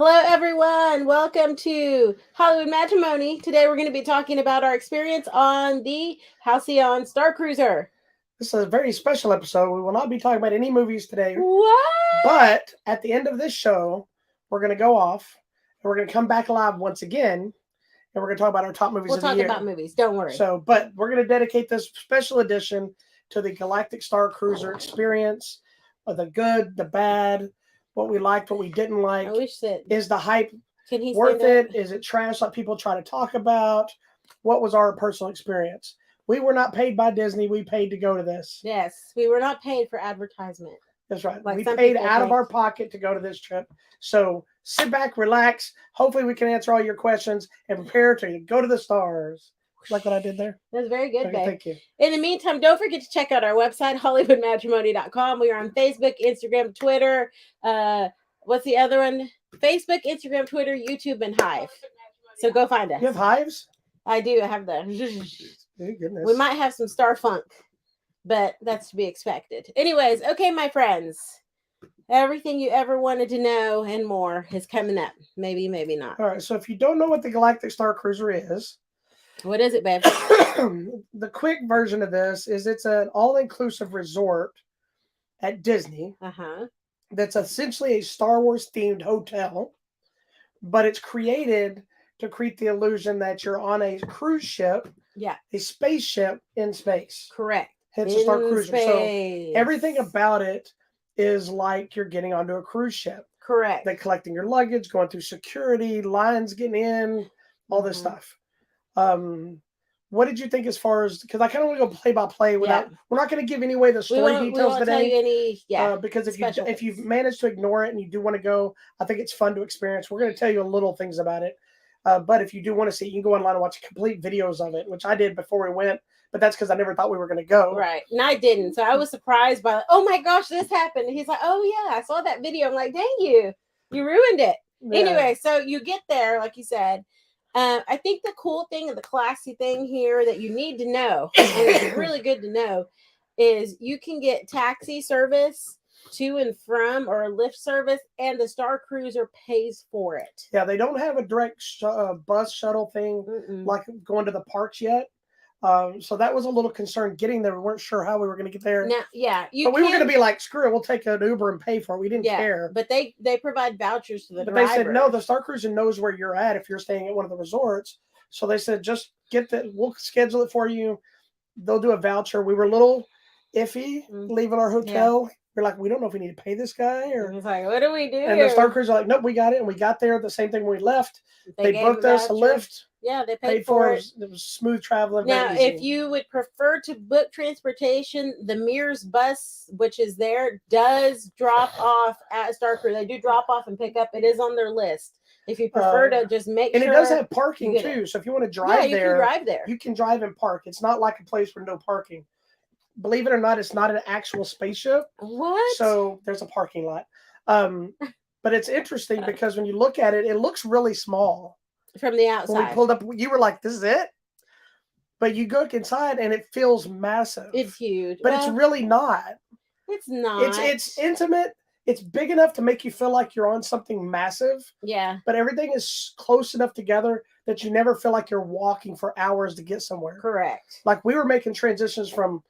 Hello, everyone. Welcome to Hollywood Matrimony. Today, we're going to be talking about our experience on the Halcyon Starcruiser. This is a very special episode. We will not be talking about any movies today. What? But at the end of this show, we're going to go off and we're going to come back live once again. And we're going to talk about our top movies of the year. We'll talk about movies. Don't worry. But we're going to dedicate this special edition to the Galactic Starcruiser experience. The good, the bad, what we liked, what we didn't like. I wish that. Is the hype worth it? Is it trash like people try to talk about? What was our personal experience? We were not paid by Disney. We paid to go to this. Yes, we were not paid for advertisement. That's right. Like we paid out of our pocket to go to this trip. So sit back, relax. Hopefully we can answer all your questions and prepare to go to the stars. Like what I did there? That was very good, babe. Thank you. In the meantime, don't forget to check out our website, HollywoodMatrimony.com. We are on Facebook, Instagram, Twitter. What's the other one? Facebook, Instagram, Twitter, YouTube, and Hive. So go find us. You have Hives? I do. I have the... Goodness. We might have some star funk, but that's to be expected. Anyways, okay, my friends. Everything you ever wanted to know and more is coming up. Maybe, maybe not. All right. So if you don't know what the Galactic Starcruiser is, what is it, babe? The quick version of this is it's an all-inclusive resort at Disney. That's essentially a Star Wars themed hotel, but it's created to create the illusion that you're on a cruise ship. Yeah. A spaceship in space. Correct. Hence the Starcruiser. So everything about it is like you're getting onto a cruise ship. Correct. They're collecting your luggage, going through security, lines getting in, all this stuff. What did you think as far as, because I kind of want to go play by play without, we're not going to give any away the story details we won't today. Tell you any, because if you've managed to ignore it and you do want to go, I think it's fun to experience. We're going to tell you little things about it. But if you do want to see, you can go online and watch complete videos of it, which I did before we went. But that's because I never thought we were going to go. Right. And I didn't. So I was surprised by, oh my gosh, this happened. And he's like, oh yeah, I saw that video. I'm like, dang you ruined it. Yeah. Anyway, so you get there, like you said. I think the cool thing and the classy thing here that you need to know, and it's really good to know, is you can get taxi service to and from, or a lift service, and the Starcruiser pays for it. Yeah, they don't have a direct bus shuttle thing like going to the parks yet. So that was a little concern getting there. We weren't sure how we were going to get there. Now, we were going to be like, screw it, we'll take an Uber and pay for it. We didn't care. But they provide vouchers to the drivers. They said, no, the Starcruiser knows where you're at if you're staying at one of the resorts. So they said, just we'll schedule it for you. They'll do a voucher. We were a little iffy leaving our hotel. Yeah. We're like, we don't know if we need to pay this guy or. It's like, what do we do? And the Starcruiser like, nope, we got it. And we got there. The same thing when we left. They booked us a lift. Yeah, they paid for it. It was smooth traveling. Now, if you would prefer to book transportation, the Mears bus, which is there, does drop off at Starcruiser. They do drop off and pick up. It is on their list. If you prefer to just make and sure. And it does have parking too. So if you want to drive there, you can drive there. You can drive and park. It's not like a place with no parking. Believe it or not, it's not an actual spaceship. What? So there's a parking lot. But it's interesting because when you look at it, it looks really small. From the outside. When we pulled up, you were like, this is it? But you go inside and it feels massive. It's huge. But it's really not. It's not. It's intimate. It's big enough to make you feel like you're on something massive. Yeah. But everything is close enough together that you never feel like you're walking for hours to get somewhere. Correct. Like we were making transitions from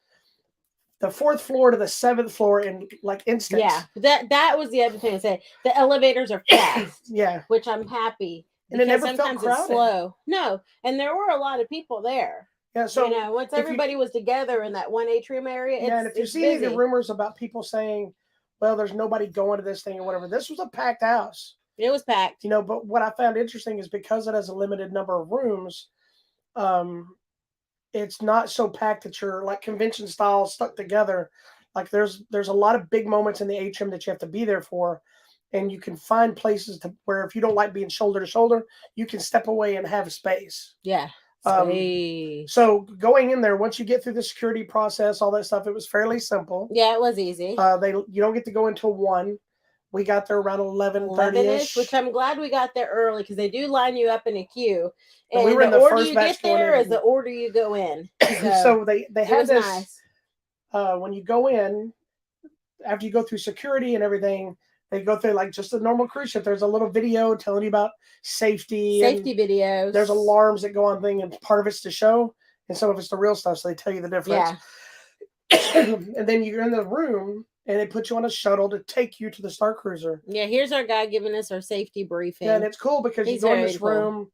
the 4th floor to the 7th floor in like instants. Yeah. That was the other thing I said. The elevators are fast. Yeah. Which I'm happy. And it never sometimes felt crowded. It's slow. No, and there were a lot of people there. Yeah, so once everybody was together in that one atrium area, and if you see any of the rumors about people saying, "Well, there's nobody going to this thing or whatever," this was a packed house. It was packed. But what I found interesting is because it has a limited number of rooms, it's not so packed that you're like convention style stuck together. Like there's a lot of big moments in the atrium that you have to be there for. And you can find places where if you don't like being shoulder to shoulder, you can step away and have space. Yeah. So going in there, once you get through the security process, all that stuff, it was fairly simple. Yeah, it was easy. You don't get to go until 1. We got there around 11:30ish. Which I'm glad we got there early because they do line you up in a queue. And we were in the order first you batch get there is the order you go in. So they had this. Nice. When you go in, after you go through security and everything, They go through like just a normal cruise ship. There's a little video telling you about safety videos. There's alarms that go on thing, and part of it's to show, and some of it's the real stuff. So they tell you the difference. Yeah. And then you're in the room, and they put you on a shuttle to take you to the Starcruiser. Yeah, here's our guy giving us our safety briefing. Yeah, and it's cool because you go in this room,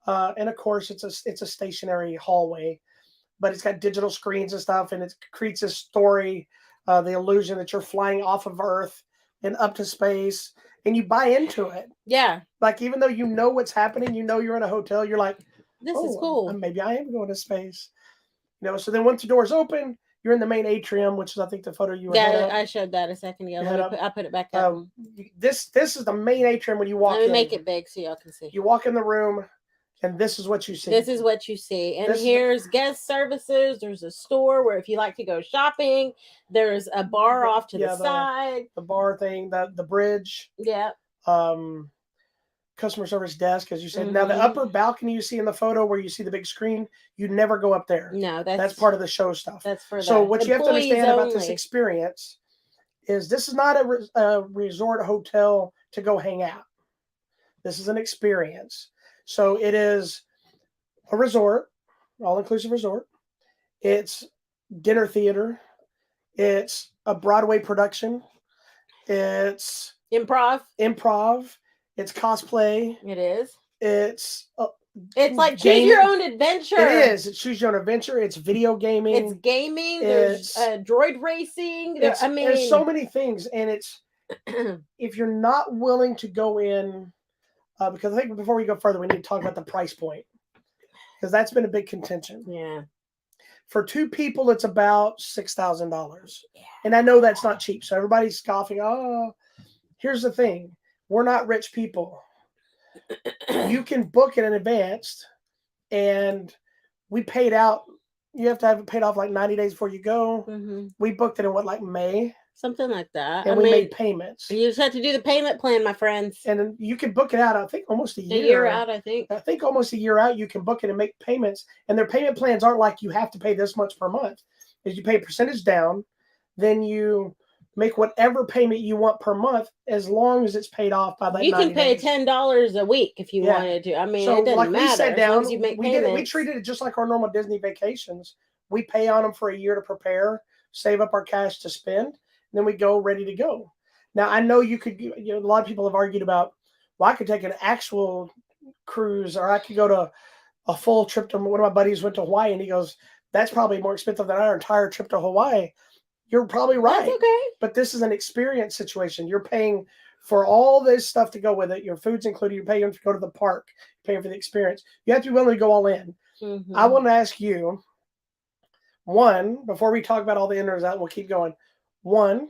and of course it's a stationary hallway, but it's got digital screens and stuff, and it creates a story, the illusion that you're flying off of Earth and up to space, and you buy into it. Yeah. Like, even though you know what's happening, you know you're in a hotel, you're like, this is cool. Maybe I am going to space. So then once the doors open, you're in the main atrium, which is, I think, the photo you were I showed that a second ago. I'll put it back up. This is the main atrium when you walk in. Let me make it big so y'all can see. You walk in the room, and this is what you see. This is what you see. And here's guest services. There's a store where if you like to go shopping, there's a bar off to the side. The bar thing, the bridge. Yeah. Customer service desk, as you said. Now, the upper balcony you see in the photo where you see the big screen, you never go up there. No, that's part of the show stuff. That's for so what you have to understand about this experience is this is not a resort hotel to go hang out. This is an experience. So it is a resort, all-inclusive resort. It's dinner theater. It's a Broadway production. It's improv. It's cosplay. It is. It's like choose your own adventure. It is. It's choose your own adventure. It's video gaming. It's gaming. There's droid racing. There's so many things, and it's if you're not willing to go in. Because I think before we go further, we need to talk about the price point, because that's been a big contention. Yeah. For 2 people, it's about $6,000. Yeah. And I know that's not cheap. So everybody's scoffing. Oh, here's the thing. We're not rich people. You can book it in advance, and we paid out. You have to have it paid off like 90 days before you go. Mm-hmm. We booked it in May? Something like that. And we made payments. You just have to do the payment plan, my friends. And then you can book it out, I think, almost a year. A year out, I think. I think almost a year out, you can book it and make payments. And their payment plans aren't like you have to pay this much per month. Is you pay a percentage down, then you make whatever payment you want per month, as long as it's paid off by that. You can pay $10 a week if you wanted to. I mean, so it doesn't matter. We sat down, as long as you make payments. We treated it just like our normal Disney vacations. We pay on them for a year to prepare, save up our cash to spend. Then we go ready to go. Now, I know you could, a lot of people have argued about, well, I could take an actual cruise, or I could go to a full trip to, one of my buddies went to Hawaii, and he goes, that's probably more expensive than our entire trip to Hawaii. You're probably right. That's okay. But this is an experience situation. You're paying for all this stuff to go with it. Your food's included. You're paying to go to the park. You're paying for the experience. You have to be willing to go all in. Mm-hmm. I want to ask you, one, before we talk about all the inners out, we'll keep going. One,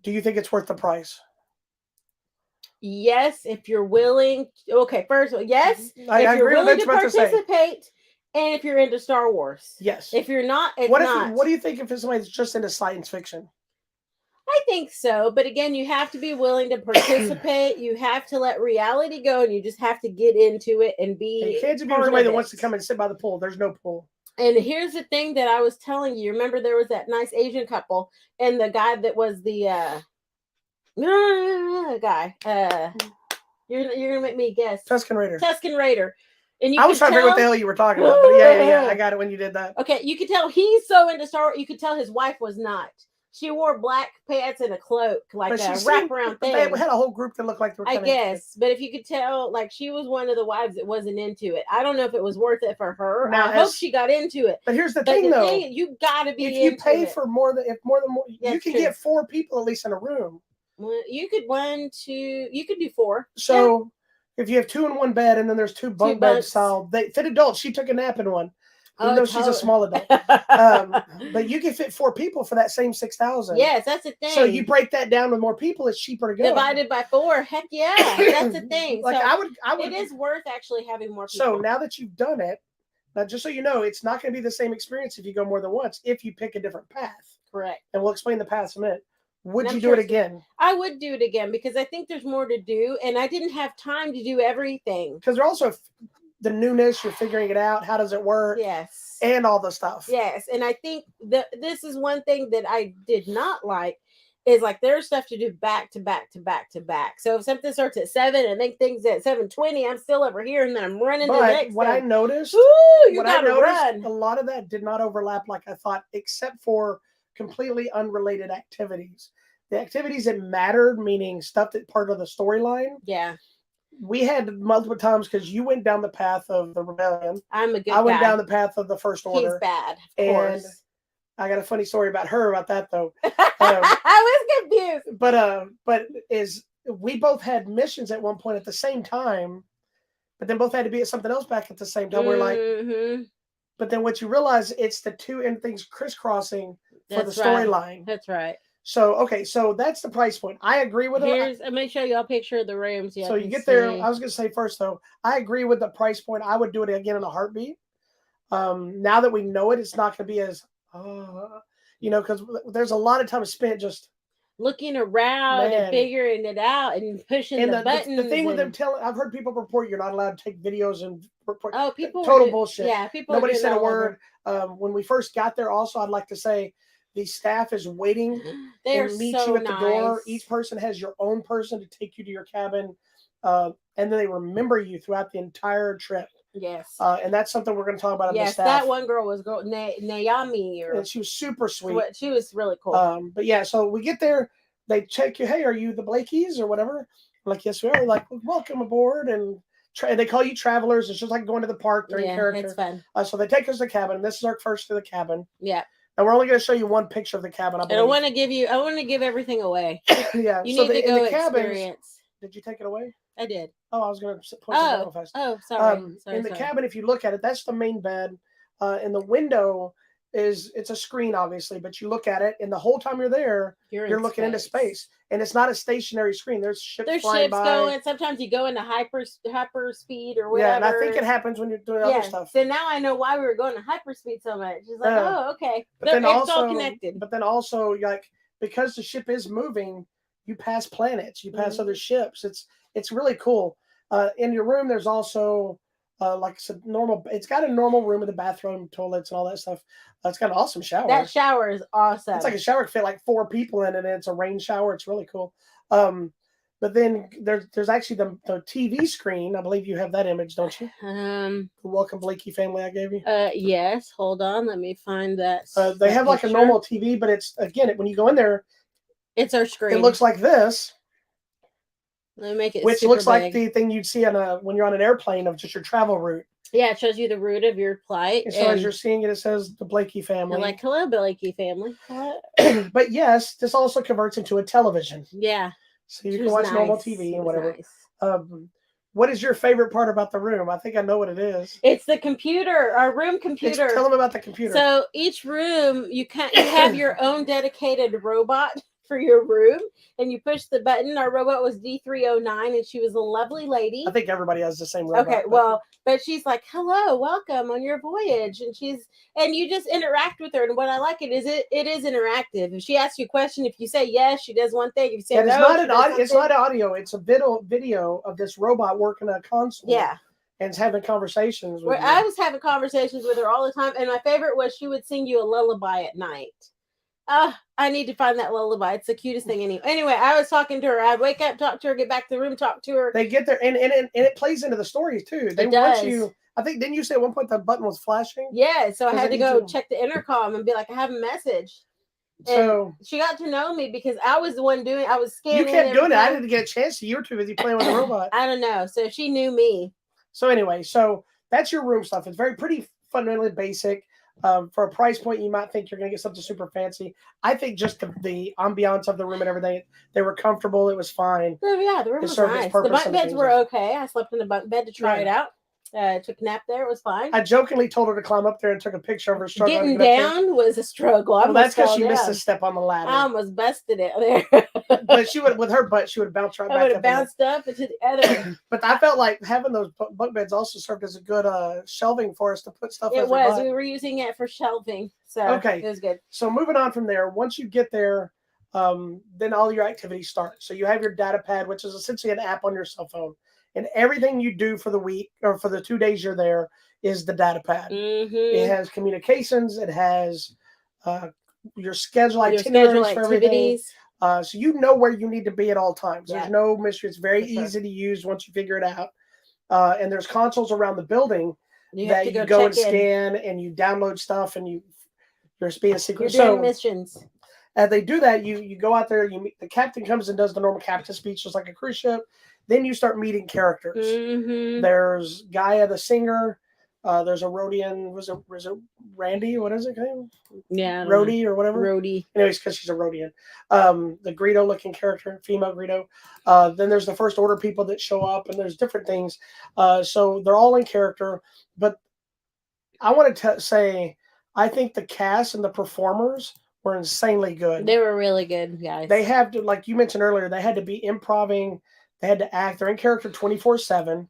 do you think it's worth the price? Yes, if you're willing. Okay, first of all, yes. I agree with what you're about to say. Participate, and if you're into Star Wars. Yes. If you're not, it's not. What do you think if it's somebody that's just into science fiction? I think so, but again, you have to be willing to participate. You have to let reality go, and you just have to get into it and be. You can't just be somebody that wants to come and sit by the pool. There's no pool. And here's the thing that I was telling you. Remember, there was that nice Asian couple, and the guy that was the guy. You're gonna make me guess. Tusken Raider. And I was trying to figure out what the hell you were talking about. But yeah, I got it when you did that. Okay, you could tell he's so into Star Wars. You could tell his wife was not. She wore black pants and a cloak, like a wraparound thing. They had a whole group that looked like they were. I guess, but if you could tell, like she was one of the wives that wasn't into it. I don't know if it was worth it for her. Now, I hope she got into it. But here's the thing, though: you got to be. If you pay for more than you can get 4 people at least in a room. Well, you could you could do 4. So if you have 2 in one bed, and then there's 2 bunk beds style, they fit adults. She took a nap in one. Even though she's a small adult. But you can fit 4 people for that same $6,000. Yes, that's the thing. So you break that down with more people, it's cheaper to go. Divided by 4. Heck yeah. That's the thing. Like so I would it is worth actually having more people. So now that you've done it, now just so you know, it's not going to be the same experience if you go more than once, if you pick a different path. Correct. And we'll explain the paths in a minute. Would you do it again? I would do it again because I think there's more to do, and I didn't have time to do everything. Because they're also the newness, you're figuring it out. How does it work? Yes. And all the stuff. Yes. And I think that this is one thing that I did not like is like there's stuff to do back to back to back to back. So if something starts at 7 and then things at 7:20, I'm still over here and then I'm running to the next what thing. I noticed, you gotta run. a lot of that did not overlap like I thought, except for completely unrelated activities. The activities that mattered, meaning stuff that part of the storyline. Yeah. We had multiple times because you went down the path of the rebellion. I'm a good I went guy. down the path of the First Order. He's bad, of course. And I got a funny story about her about that though. I was confused. But we both had missions at one point at the same time, but then both had to be at something else back at the same time. We're like, but then what you realize, it's the two end things crisscrossing for the storyline. That's right. So okay, so that's the price point. I agree with it. I'm gonna show you a picture of the rooms. So you get there. I was gonna say first though, I agree with the price point. I would do it again in a heartbeat. Now that we know it, it's not gonna be as because there's a lot of time spent just looking around and figuring it out and pushing the buttons. The thing with them I've heard people report you're not allowed to take videos and report. Oh, people total bullshit. Yeah, people. Nobody said a word. When we first got there, also I'd like to say the staff is waiting and meet you at the door. Each person has your own person to take you to your cabin, and then they remember you throughout the entire trip. Yes. And that's something we're going to talk about. Yes, that one girl was Naomi, and she was super sweet. She was really cool. But yeah, so we get there, they check you. Hey, are you the Blakeys or whatever? I'm like, yes, we are. Like, welcome aboard, and they call you travelers. It's just like going to the park during character. It's fun. So they take us to the cabin. This is our first to the cabin. Yeah. And we're only going to show you one picture of the cabin. I want to give everything away. Yeah. You need to go experience. Did you take it away? I did. Oh, I was going to point it real fast. Oh, sorry. In the cabin, if you look at it, that's the main bed. And the window it's a screen, obviously, but you look at it, and the whole time you're there, you're looking into space. And it's not a stationary screen. There's ships flying by. Going. Sometimes you go into hyper speed or whatever. Yeah, and I think it happens when you're doing other stuff. So now I know why we were going to hyperspeed so much. It's like, oh, okay. But then it's all connected. But then also, like, because the ship is moving, you pass planets, you pass other ships. It's really cool. In your room, there's also like I said, it's got a normal room with a bathroom, toilets, and all that stuff. It's got an awesome shower. That shower is awesome. It's like a shower could fit like 4 people in it, and it's a rain shower. It's really cool. But then there's actually the TV screen. I believe you have that image, don't you? The Welcome Blakey family I gave you. Yes. Hold on. Let me find that. They have like a normal TV, but it's when you go in there, it's our screen. It looks like this. Let me make it. Which looks like the thing you'd see when you're on an airplane of just your travel route. Yeah, it shows you the route of your flight. And so as you're seeing it, it says the Blakey family. I'm like, hello, Blakey family. But yes, this also converts into a television. Yeah. So you can watch normal TV and whatever. Nice. What is your favorite part about the room? I think I know what it is. It's the computer, our room computer. Tell them about the computer. So each room, you have your own dedicated robot for your room, and you push the button. Our robot was D309, and she was a lovely lady. I think everybody has the same robot. Okay, but she's like, hello, welcome on your voyage, and you just interact with her. And what I like it is interactive. If she asks you a question, if you say yes, she does one thing. If you say no, it's not audio. It's a video of this robot working a console. Yeah. And having conversations with I was having conversations with her all the time, and my favorite was she would sing you a lullaby at night. I need to find that lullaby. It's the cutest thing anyway. I was talking to her. I'd wake up, talk to her, get back to the room, talk to her. They get there, and it plays into the stories too. They want you. I think, didn't you say at one point the button was flashing? Yeah, so I had to go check the intercom and be like, I have a message. And so she got to know me because I was the one I was scanning. You kept doing it. I didn't get a chance to. You were too busy playing with the robot. I don't know. So she knew me. So anyway, that's your room stuff. It's pretty fundamentally basic. For a price point, you might think you're going to get something super fancy. I think just the ambiance of the room and everything, they were comfortable. It was fine. Oh, yeah, the room was nice. The bunk beds were okay. I slept in the bunk bed to try it out. Took a nap there. It was fine. I jokingly told her to climb up there and took a picture of her struggling. Getting down was a struggle. Well, that's because she missed a step on the ladder. I almost busted it there. But she would, with her butt, she would have bounced right back. I would have bounced up into the other. But I felt like having those bunk beds also served as a good shelving for us to put stuff. It was. We were using it for shelving, so it was good. So moving on from there, once you get there, then all your activities start. So you have your data pad, which is essentially an app on your cell phone. And everything you do for the week or for the 2 days you're there is the data pad. Mm-hmm. It has communications. It has your schedule itineraries for everything. So you know where you need to be at all times. Yeah. There's no mystery. It's very easy to use once you figure it out. And there's consoles around the building that you go and scan, and you download stuff, and you're being secret. You're doing missions. As they do that, you go out there, you meet the captain comes and does the normal captain speech, just like a cruise ship. Then you start meeting characters. Mm-hmm. There's Gaia the singer. There's a Rhodian. Was it Randy? What is it called? Yeah, Rhodey or whatever. Rhodey. Anyways, because she's a Rhodian. The Greedo looking character, female Greedo. Then there's the First Order people that show up, and there's different things. So they're all in character. But I want to say, I think the cast and the performers were insanely good. They were really good, guys. They have to, like you mentioned earlier, they had to be improving. They had to act. They're in character 24/7.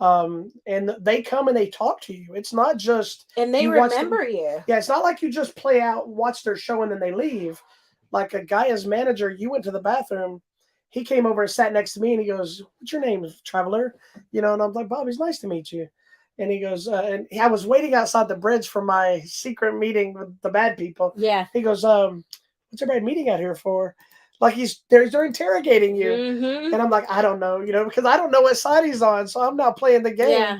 And they come and they talk to you. It's not just... And they remember you. Yeah, it's not like you just play out, watch their show, and then they leave. Like a Gaia's manager, you went to the bathroom. He came over and sat next to me, and he goes, "What's your name, traveler?" And I'm like, "Bob, it's nice to meet you." And he goes, and I was waiting outside the bridge for my secret meeting with the bad people. Yeah. He goes, "What's everybody meeting out here for?" Like they're interrogating you. Mm-hmm. And I'm like, I don't know, because I don't know what side he's on. So I'm not playing the game. Yeah.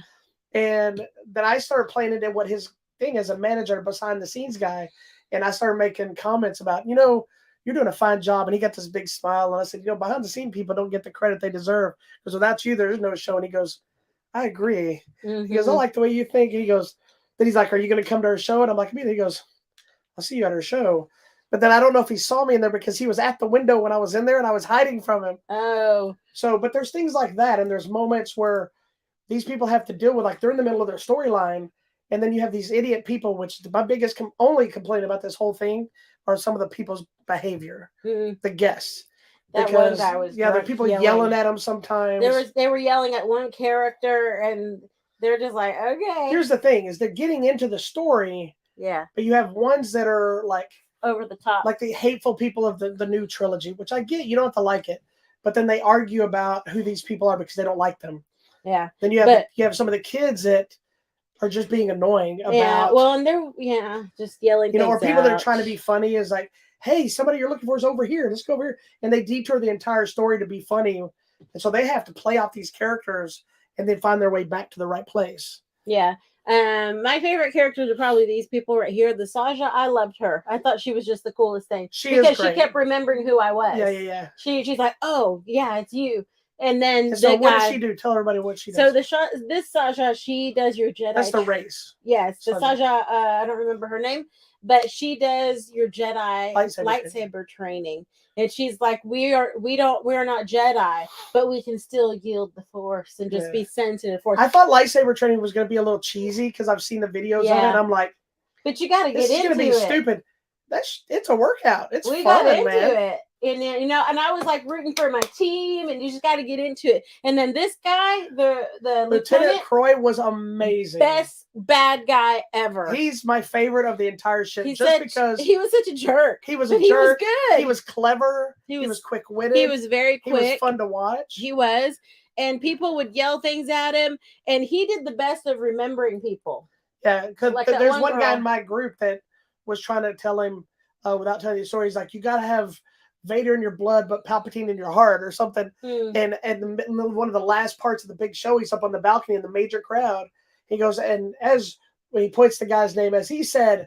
And then I started playing it at what his thing as a manager, behind the scenes guy. And I started making comments about, you're doing a fine job. And he got this big smile. And I said, behind the scene people don't get the credit they deserve. Because without you, there's no show. And he goes, I agree. Mm-hmm. He goes, I like the way you think. And he goes, then he's like, are you going to come to our show? And I'm like, he goes, I'll see you at our show. But then I don't know if he saw me in there because he was at the window when I was in there and I was hiding from him. Oh. So, but there's things like that. And there's moments where these people have to deal with, like, they're in the middle of their storyline. And then you have these idiot people, which my biggest only complaint about this whole thing are some of the people's behavior, the guests. That one guy was there are people yelling at him sometimes. They were yelling at one character and they're just like, okay. Here's the thing is they're getting into the story. Yeah. But you have ones that are like over the top, like the hateful people of the new trilogy, which I get. You don't have to like it, but then they argue about who these people are because they don't like them. Yeah. Then you have some of the kids that are just being annoying about. Yeah. Well, and they're just yelling. Or people that are trying to be funny is like, hey, somebody you're looking for is over here. Let's go over here, and they detour the entire story to be funny, and so they have to play off these characters and then find their way back to the right place. Yeah. My favorite characters are probably these people right here. The Saja, I loved her. I thought she was just the coolest thing. Because she kept remembering who I was. Yeah. She's like, oh, yeah, it's you. And then so what does she do? Tell everybody what she does. So this Saja, she does your Jedi. That's the race. Yes, the Saja. I don't remember her name, but she does your Jedi lightsaber training. And she's like, we're not Jedi, but we can still yield the Force and just be sensitive. Force. I thought lightsaber training was going to be a little cheesy because I've seen the videos of it. And I'm like, but you got to get into it. This is going to be stupid. It's a workout. It's fun, got into it. And and I was like rooting for my team, and you just got to get into it. And then this guy, the Lieutenant Croy, was amazing. Best bad guy ever. He's my favorite of the entire ship. Because he was such a jerk. He was a jerk. He was good. He was clever. He was quick-witted. He was very quick. He was fun to watch. He was. And people would yell things at him, and he did the best of remembering people. Yeah, because there's one guy in my group that was trying to tell him, without telling you the story, he's like, you got to have Vader in your blood, but Palpatine in your heart, or something. And one of the last parts of the big show, he's up on the balcony in the major crowd. He goes, and when he points the guy's name, as he said,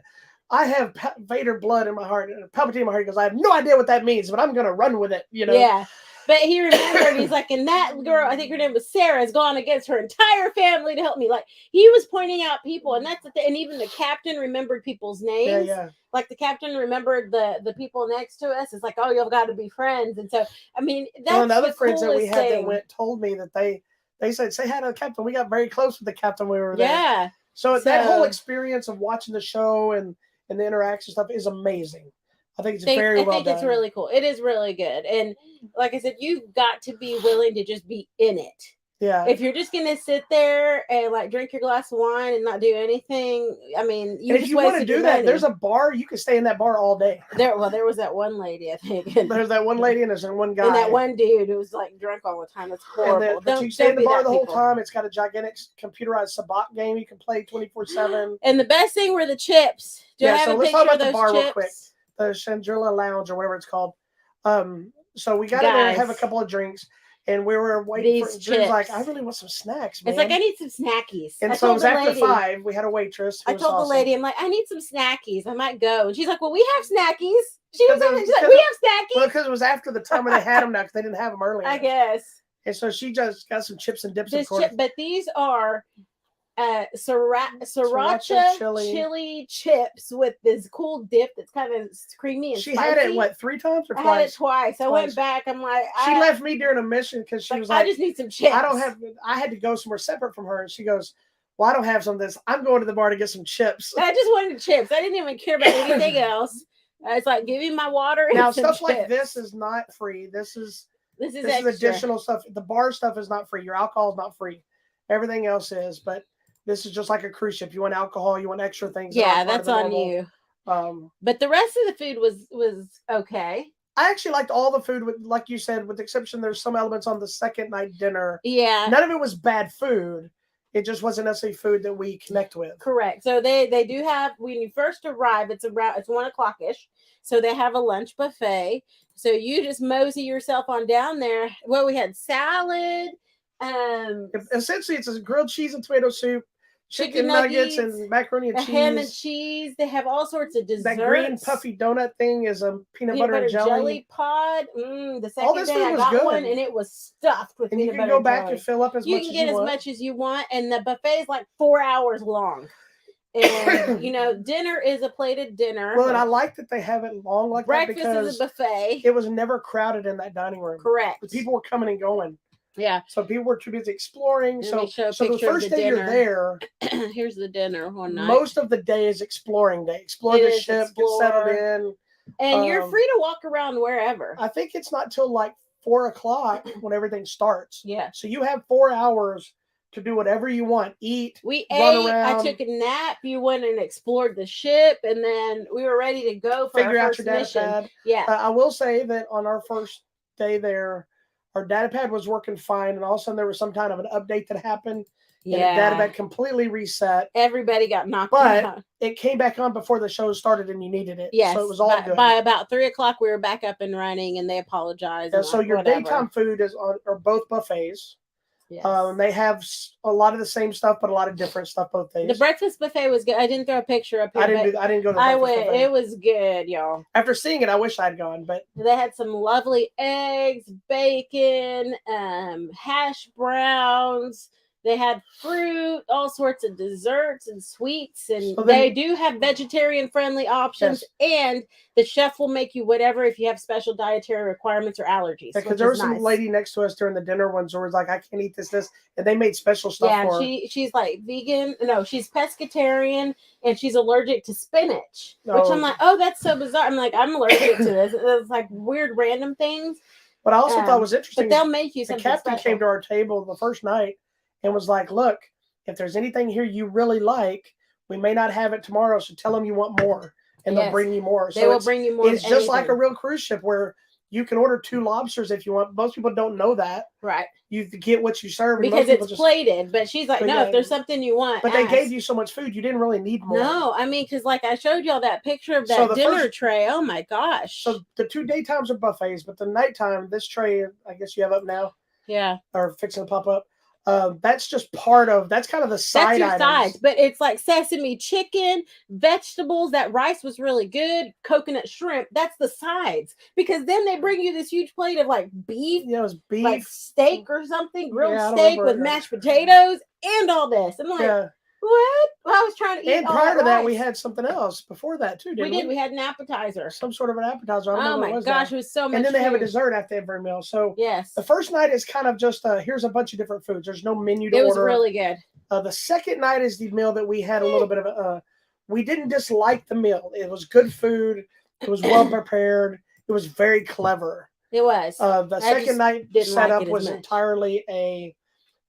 I have Vader blood in my heart, and Palpatine in my heart. He goes, I have no idea what that means, but I'm going to run with it. Yeah. But he remembered, he's like, and that girl, I think her name was Sarah, has gone against her entire family to help me. Like, he was pointing out people, and that's the thing. And even the captain remembered people's names. Yeah. Like, the captain remembered the people next to us. It's like, oh, you've got to be friends. And so, I mean, that's one of the other friends that we had that told me that they said, say hi to the captain. We got very close with the captain when we were there. Yeah. So that whole experience of watching the show and the interaction stuff is amazing. I think it's very well done. I think it's really cool. It is really good. And like I said, you've got to be willing to just be in it. Yeah. If you're just going to sit there and like drink your glass of wine and not do anything, I mean, if you want to do that, there's a bar. You can stay in that bar all day. There was that one lady, I think. There's that one lady and there's one guy. And that one dude who was like drunk all the time. That's horrible. But you stay in the bar the whole time. It's got a gigantic computerized Sabacc game you can play 24/7. And the best thing were the chips. Do I have a picture of those chips? Real quick. The Shangri-La Lounge or whatever it's called. So we got in there and have a couple of drinks. And we were waiting for Drew's like, I really want some snacks, man. It's like, I need some snackies. And so it was after 5. We had a waitress. I told the lady, I'm like, I need some snackies. I might go. And she's like, well, we have snackies. She's like, we have snackies. Well, because it was after the time when they had them now, because they didn't have them earlier. I guess. And so she just got some chips and dips. But these are sriracha chili chips with this cool dip that's kind of creamy and spicy. Had it, what, 3 times or twice? I had it twice. I went back. I'm like, she left me during a mission because she was like, I just need some chips. I had to go somewhere separate from her. And she goes, well, I don't have some of this. I'm going to the bar to get some chips. I just wanted chips. I didn't even care about anything else. It's like, give me my water. Now, stuff like this is not free. This is additional stuff. The bar stuff is not free. Your alcohol is not free. Everything else is, but this is just like a cruise ship. You want alcohol, you want extra things. Yeah, that's on you. But the rest of the food was okay. I actually liked all the food, like you said, with the exception there's some elements on the second night dinner. Yeah. None of it was bad food. It just wasn't necessarily food that we connect with. Correct. So they do have, when you first arrive, it's 1:00-ish. So they have a lunch buffet. So you just mosey yourself on down there. Well, we had salad. Essentially, it's a grilled cheese and tomato soup, chicken nuggets and macaroni and cheese. Ham and cheese. They have all sorts of desserts. That green puffy donut thing is a peanut butter and jelly pod. The second day I got good. One, and it was stuffed with peanut butter and jelly. You can go back and fill up as much as you want. You can get as much as you want, and the buffet is like 4 hours long. And dinner is a plated dinner. Well, and I like that they have it long like breakfast that because is a buffet. It was never crowded in that dining room. Correct. The people were coming and going. Yeah. So people were too busy exploring. So the first day dinner. You're there. Here's the dinner one night. Most of the day is exploring day. Explore the ship, get settled in. And you're free to walk around wherever. I think it's not till like 4:00 when everything starts. Yeah. So you have 4 hours to do whatever you want. Eat. We ate. I took a nap. You went and explored the ship, and then we were ready to go for our first mission. Pad. Yeah. I will say that on our first day there, our data pad was working fine, and all of a sudden there was some kind of an update that happened. Yeah. And the data pad completely reset. Everybody got knocked out. But it came back on before the show started, and you needed it. Yes. So it was all good. By about 3:00, we were back up and running, and they apologized. Yeah, so your daytime food are both buffets. Yes. They have a lot of the same stuff, but a lot of different stuff both days. The breakfast buffet was good. I didn't throw a picture up here. I didn't go to the breakfast buffet. It was good, y'all. After seeing it, I wish I'd gone, but they had some lovely eggs, bacon, hash browns. They had fruit, all sorts of desserts and sweets, and they do have vegetarian-friendly options. Yes. And the chef will make you whatever if you have special dietary requirements or allergies. Yeah, because there was some lady next to us during the dinner ones who was like, "I can't eat this," and they made special stuff for her. Yeah, she's like vegan. No, she's pescatarian, and she's allergic to spinach. Which I'm like, oh, that's so bizarre. I'm like, I'm allergic to this. It's like weird, random things. But I also thought was interesting. But they'll make you something special. The captain came to our table the first night and was like, look, if there's anything here you really like, we may not have it tomorrow, so tell them you want more, and they'll bring you more. They will bring you more. It's just like a real cruise ship where you can order 2 lobsters if you want. Most people don't know that. Right. You get what you serve. Because it's plated. But she's like, no, if there's something you want, But they gave you so much food, you didn't really need more. No, I mean, because like I showed y'all that picture of that dinner tray. Oh, my gosh. So the 2 daytimes are buffets, but the nighttime, this tray, I guess you have up now. Yeah. Or fixing to pop up. That's just that's kind of the side items. Sides, but it's like sesame chicken, vegetables. That rice was really good. Coconut shrimp. That's the sides, because then they bring you this huge plate of like beef. Yeah, it was beef, like steak or something, grilled steak with mashed potatoes and all this. I'm like, what? Well, I was trying to eat. And prior to that, we had something else before that too, didn't we? We had an appetizer. Some sort of an appetizer. I don't know what it was. Oh my gosh, it was so much. And then they have a dessert after every meal. So yes, the first night is kind of just here's a bunch of different foods. There's no menu to order. It was really good. The second night is the meal that we had a little bit of we didn't dislike the meal. It was good food. It was well prepared. It was very clever. It was. The second night setup was entirely a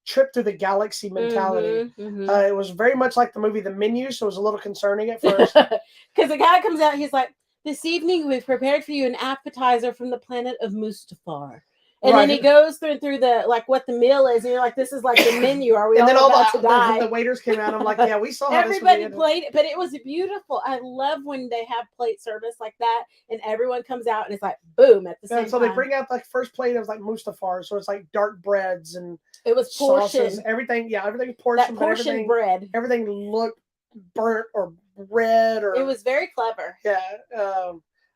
trip through the galaxy mentality. It was very much like the movie The Menu, so it was a little concerning at first. Because the guy comes out, he's like, this evening we've prepared for you an appetizer from the planet of Mustafar. And then he goes through the like what the meal is, and you're like, this is like the menu. Are we and all then about to die? The waiters came out. I'm like, yeah, we saw how everybody played it, but it was beautiful. I love when they have plate service like that, and everyone comes out and it's like boom at the same time. So they bring out like first plate. It was like Mustafar, so it's like dark breads and it was portion. Sauces, everything. Yeah, everything portion. That portion bread. Everything looked burnt or red or. It was very clever. Yeah.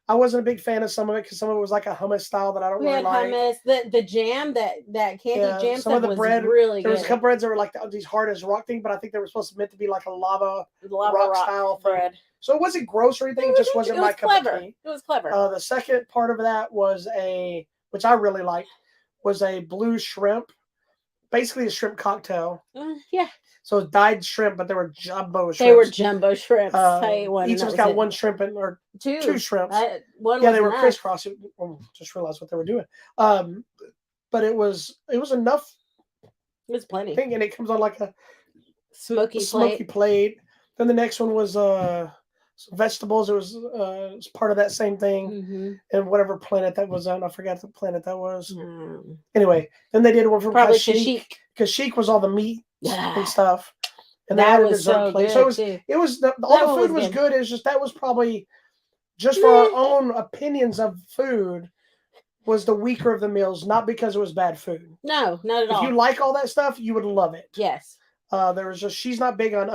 I wasn't a big fan of some of it because some of it was like a hummus style that I don't really like. Hummus, the jam, that candy jam some of the was bread really good. There was a couple breads that were like these hard as rock thing, but I think they were supposed to meant to be like a lava rock style bread. So it wasn't gross or anything. It just wasn't my cup of tea. It was clever. The second part of that was which I really liked, was a blue shrimp, basically a shrimp cocktail. Yeah. So it dyed shrimp, but they were jumbo shrimps. They were jumbo shrimps. Each of us got one shrimp or two shrimps. They were crisscross. Just realized what they were doing. But it was enough. It was plenty. And it comes on like a smoky plate. Then the next one was vegetables. It was part of that same thing. And whatever planet that was on, I forgot the planet that was. Anyway, then they did one from probably Kashyyyk. Kashyyyk was all the meat and stuff, and that they had a was dessert so plate. Good So it was all the food was good. It's just that was probably just for our own opinions of food was the weaker of the meals, not because it was bad food. No, not at all. If you like all that stuff, you would love it. Yes. There was just she's not big on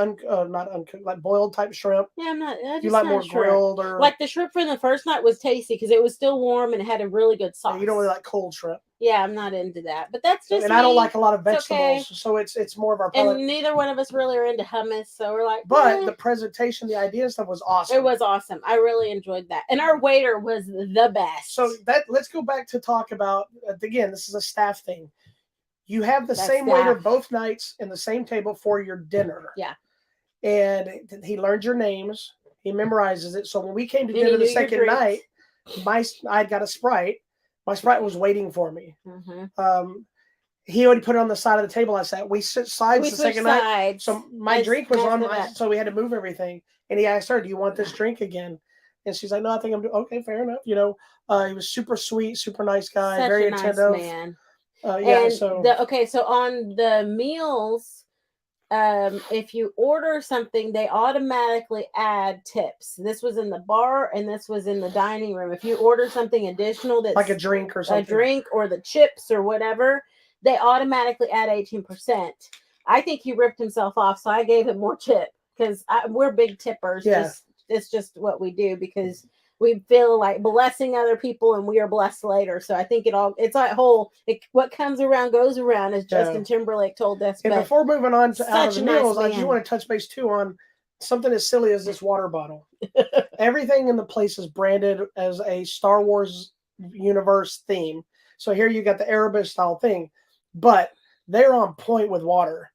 not uncooked, like boiled type shrimp. Yeah, I'm not. You like more grilled or like the shrimp from the first night was tasty because it was still warm and it had a really good sauce. Yeah, you don't really like cold shrimp. Yeah, I'm not into that, but that's just. And I don't like a lot of vegetables, so it's more of our palate. And neither one of us really are into hummus, so we're like. But the presentation, the idea and stuff was awesome. It was awesome. I really enjoyed that, and our waiter was the best. So let's go back to talk about again. This is a staff thing. You have the same waiter both nights in the same table for your dinner. Yeah. And he learned your names. He memorizes it. So when we came to dinner the second night, I got a Sprite. My Sprite was waiting for me. He already put it on the side of the table I sat. We switched sides the second night. So my drink was on so we had to move everything. And he asked her, "Do you want this drink again?" And she's like, "No, I think I'm doing okay, fair enough." He was super sweet, super nice guy, very attentive. Nice man. So on the meals, if you order something, they automatically add tips. This was in the bar and this was in the dining room. If you order something additional that's like a drink or something, a drink or the chips or whatever, they automatically add 18%. I think he ripped himself off, so I gave him more tip because we're big tippers. Yeah. It's just what we do because we feel like blessing other people and we are blessed later. So I think it's that whole, what comes around goes around, as Justin Timberlake told us. And before moving on to out of the meals, I do want to touch base too on something as silly as this water bottle. Everything in the place is branded as a Star Wars universe theme. So here you got the Erebus style thing, but they're on point with water.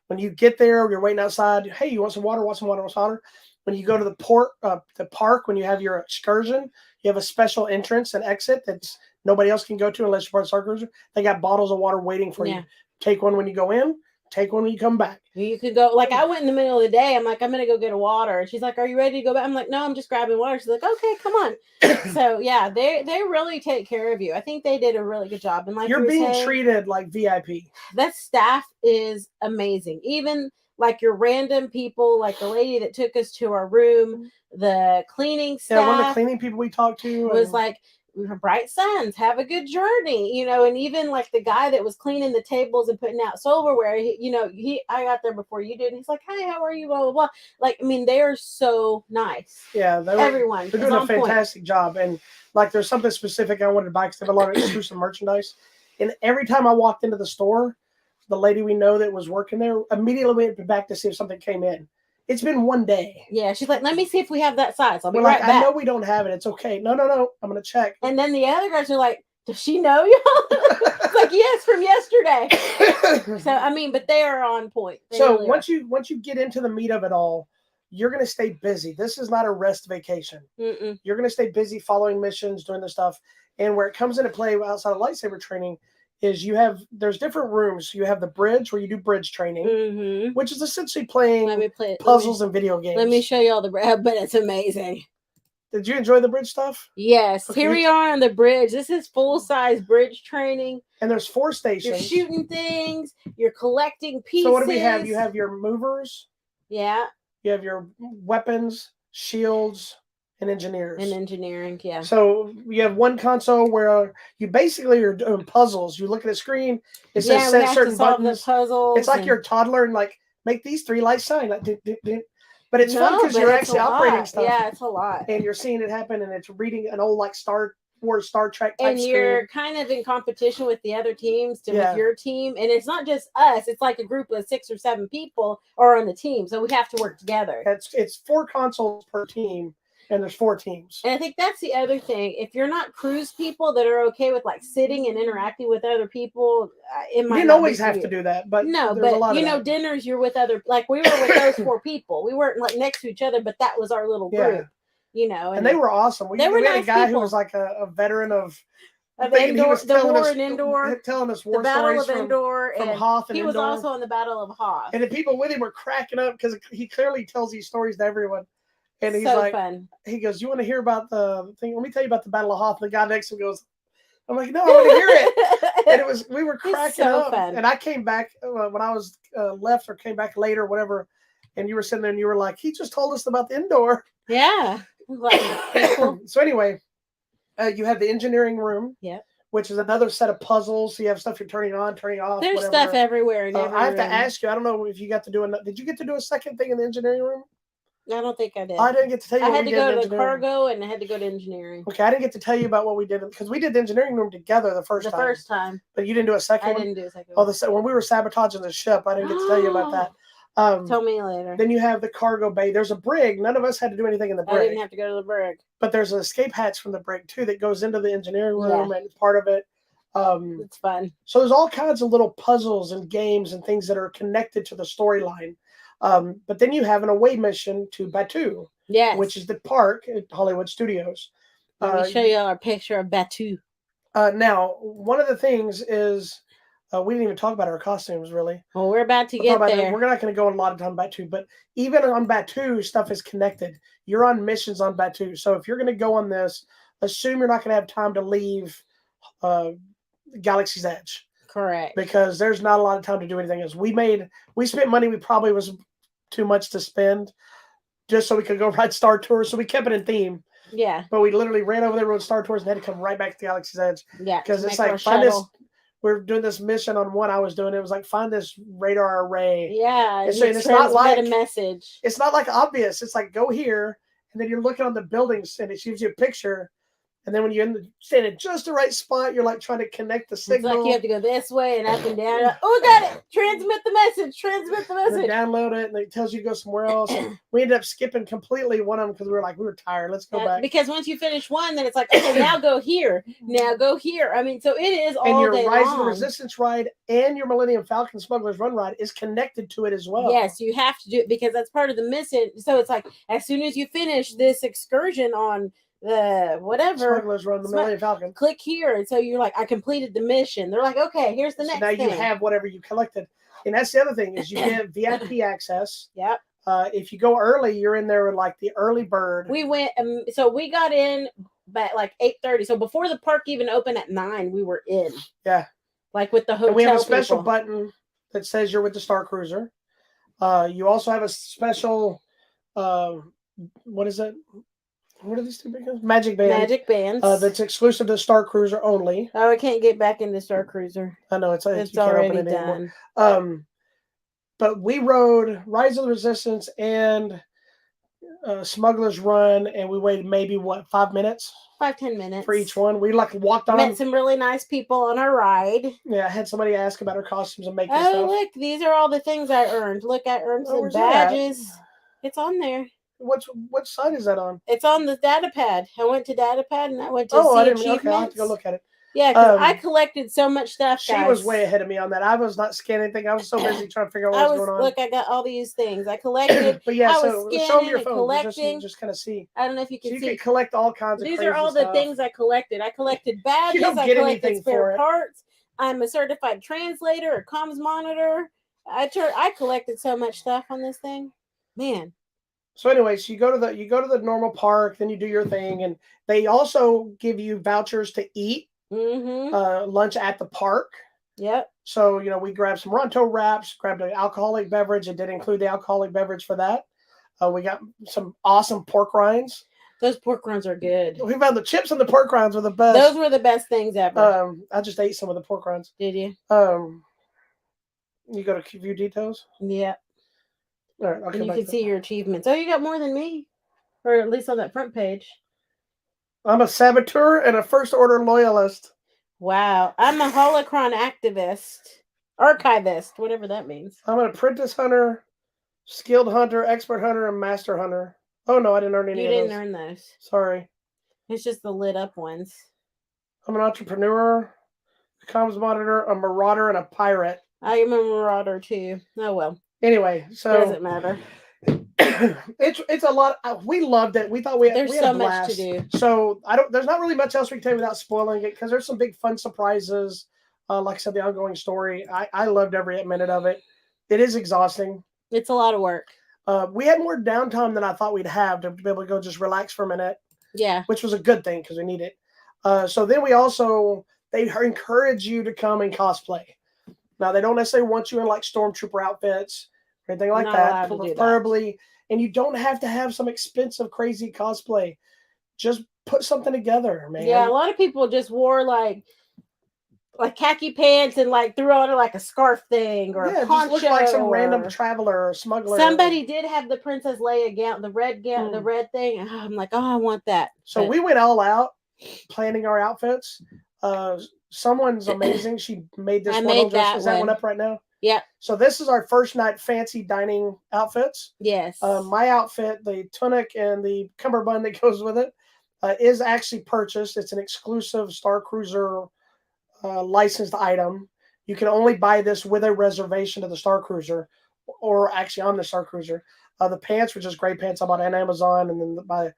When you get there, you're waiting outside. Hey, you want some water? Want some water? Want some water? When you go to the park, when you have your excursion, you have a special entrance and exit that nobody else can go to unless you're part of Starcruiser. They got bottles of water waiting for you. Take one when you go in. Take one when you come back. You could go, like I went in the middle of the day. I'm like, I'm going to go get a water. And she's like, are you ready to go back? I'm like, no, I'm just grabbing water. She's like, okay, come on. So yeah, they really take care of you. I think they did a really good job. And like you're being treated like VIP. That staff is amazing. Even like your random people, like the lady that took us to our room, the cleaning staff. Yeah, one of the cleaning people we talked to was like, bright suns, have a good journey, and even like the guy that was cleaning the tables and putting out silverware, I got there before you did, and he's like, hi, how are you, blah blah blah. Like, I mean, they are so nice. Yeah, they're doing a fantastic job. And like, there's something specific I wanted to buy because they have a lot of exclusive merchandise. And every time I walked into the store, the lady we know that was working there immediately went back to see if something came in. It's been one day. Yeah, she's like, let me see if we have that size. I'll be right back. I know we don't have it. It's okay. No. I'm going to check. And then the other guys are like, does she know you? It's like, yes, from yesterday. So, I mean, but they are on point. So once you get into the meat of it all, you're going to stay busy. This is not a rest vacation. Mm-mm. You're going to stay busy following missions, doing the stuff. And where it comes into play outside of lightsaber training is there's different rooms. You have the bridge where you do bridge training, which is essentially playing puzzles and video games. Let me show you all but it's amazing. Did you enjoy the bridge stuff? Yes. Okay. Here we are on the bridge. This is full-size bridge training. And there's 4 stations. You're shooting things. You're collecting pieces. So what do we have? You have your movers. Yeah. You have your weapons, shields, and engineers. And engineering, yeah. So you have one console where you basically are doing puzzles. You look at the screen. It says set certain buttons. The puzzles. It's like you're a toddler and like make these 3 lights shine. Like, but it's fun because you're actually operating stuff. Yeah, it's a lot. And you're seeing it happen, and it's reading an old like Star Wars, Star Trek type and you're screen. kind of in competition with the other teams with your team. And it's not just us. It's like a group of 6 or 7 people are on the team. So we have to work together. It's 4 consoles per team. And there's 4 teams. And I think that's the other thing. If you're not cruise people that are okay with like sitting and interacting with other people, it might you didn't always have to do that, but no, but you know, dinners you're with other, like we were with those 4 people. We weren't like next to each other, but that was our little group. You know, and they were awesome. We had a guy who was like a veteran of Indoor, the war in Endor, telling us war the Battle stories of Endor, from Hoth and he was Endor. also on the Battle of Hoth. And the people with him were cracking up because he clearly tells these stories to everyone. And he's so like, fun. He goes, "You want to hear about the thing? Let me tell you about the Battle of Hoth." And the guy next to him goes, "I'm like, no, I want to hear it." And we were cracking up. Fun. And I came back when I was left or came back later, whatever. And you were sitting there and you were like, "He just told us about the Endor." Yeah. So anyway, you have the engineering room. Yeah. Which is another set of puzzles. So you have stuff you're turning on, turning off. There's whatever. Stuff everywhere. In every I have room. to ask you. I don't know if you got to do did you get to do a second thing in the engineering room? I don't think I did. I didn't get to tell you. I had to go to the cargo and I had to go to engineering. Okay, I didn't get to tell you about what we did because we did the engineering room together the first time. But you didn't do a second one? I didn't do a second one. When we were sabotaging the ship, I didn't get to tell you about that. Tell me later. Then you have the cargo bay. There's a brig. None of us had to do anything in the brig. I didn't have to go to the brig. But there's an escape hatch from the brig too that goes into the engineering room and it's part of it. It's fun. So there's all kinds of little puzzles and games and things that are connected to the storyline. But then you have an away mission to Batuu, which is the park at Hollywood Studios. Let me show you our picture of Batuu. Now, one of the things is we didn't even talk about our costumes, really. Well, we're about to get there. We're not going to go a lot of time on Batuu, but even on Batuu, stuff is connected. You're on missions on Batuu. So if you're going to go on this, assume you're not going to have time to leave Galaxy's Edge. Correct. Because there's not a lot of time to do anything else. We spent money we probably was too much to spend just so we could go ride Star Tours. So we kept it in theme. Yeah. But we literally ran over there, rode Star Tours, and had to come right back to Galaxy's Edge. Yeah. Because it's like, find this. We're doing this mission on one I was doing. It was like, find this radar array. Yeah. And it's not like a message. It's not like obvious. It's like, go here. And then you're looking on the buildings and it gives you a picture. And then when you're stand in just the right spot, you're like trying to connect the signal. It's like you have to go this way and up and down. Oh, got it. Transmit the message. Transmit the message. And download it, and it tells you to go somewhere else. And we ended up skipping completely one of them because we were tired. Let's go back. Because once you finish one, then it's like, okay, now go here. Now go here. I mean, so it is all day long. And your Rise of the Resistance ride and your Millennium Falcon Smuggler's Run ride is connected to it as well. Yes, you have to do it because that's part of the mission. So it's like, as soon as you finish this excursion on the whatever Smugglers Run, the Millennium Falcon, click here, and so you're like, I completed the mission. They're like, okay, here's the next now thing. You have whatever you collected, and that's the other thing is you get VIP access. Yep. If you go early, you're in there with like the early bird. We went, so we got in by like 8:30. So before the park even opened at 9, we were in. Yeah. Like with the hotel. And we have a special people. button that says you're with the Starcruiser. You also have a special, what is it? What are these two big ones? Magic bands. Magic bands. That's exclusive to Starcruiser only. Oh, I can't get back into Starcruiser. I know it's already done. But we rode Rise of the Resistance and Smuggler's Run, and we waited maybe 5 minutes? 5-10 minutes for each one. We like walked on. Met some really nice people on our ride. Yeah, I had somebody ask about our costumes and making stuff. Oh, look, these are all the things I earned. Look, I earned some badges. It's on there. What site is that on? It's on the data pad. I went to data pad and I went to see achievements. Okay, I'll have to go look at it. Yeah, because I collected so much stuff. She was way ahead of me on that. I was not scanning anything. I was so busy trying to figure out what was going on. Look, I got all these things. I collected. But yeah, I so was show me your and phone. collecting. Just kind of see. I don't know if you can see. You can collect all kinds of. These are all the things I collected. I collected badges. I collected spare parts. I'm a certified translator, a comms monitor. I collected so much stuff on this thing, man. So anyway, so you go to the normal park, then you do your thing, and they also give you vouchers to eat lunch at the park. Yep. So we grabbed some Ronto wraps, grabbed an alcoholic beverage. It did include the alcoholic beverage for that. We got some awesome pork rinds. Those pork rinds are good. We found the chips and the pork rinds were the best. Those were the best things ever. I just ate some of the pork rinds. Did you? You go to view details? Yeah. All right, and you can see your achievements. Oh, you got more than me. Or at least on that front page. I'm a saboteur and a first order loyalist. Wow. I'm a holocron activist. Archivist, whatever that means. I'm an apprentice hunter, skilled hunter, expert hunter, and master hunter. Oh no, I didn't earn any of those. You didn't earn those. Sorry. It's just the lit up ones. I'm an entrepreneur, a comms monitor, a marauder, and a pirate. I am a marauder too. Oh well. Anyway, so doesn't matter. It's a lot. We loved it. We thought we had so a blast. much to do. So there's not really much else we can tell you without spoiling it because there's some big fun surprises. Like I said, the ongoing story. I loved every minute of it. It is exhausting. It's a lot of work. We had more downtime than I thought we'd have to be able to go just relax for a minute. Yeah, which was a good thing because we need it. So then they encourage you to come and cosplay. Now they don't necessarily want you in like stormtrooper outfits or anything like that, preferably. And you don't have to have some expensive, crazy cosplay. Just put something together, man. Yeah, a lot of people just wore like khaki pants and like threw on like a scarf thing or a poncho. Just look like some random traveler or smuggler. Somebody did have the Princess Leia gown, the red thing. I'm like, oh, I want that. So we went all out planning our outfits. Someone's amazing. She made this one. Is that one up right now? Yeah. So this is our first night fancy dining outfits. Yes. My outfit, the tunic and the cummerbund that goes with it, is actually purchased. It's an exclusive Starcruiser licensed item. You can only buy this with a reservation to the Starcruiser, or actually on the Starcruiser. The pants were just gray pants I bought on Amazon, and then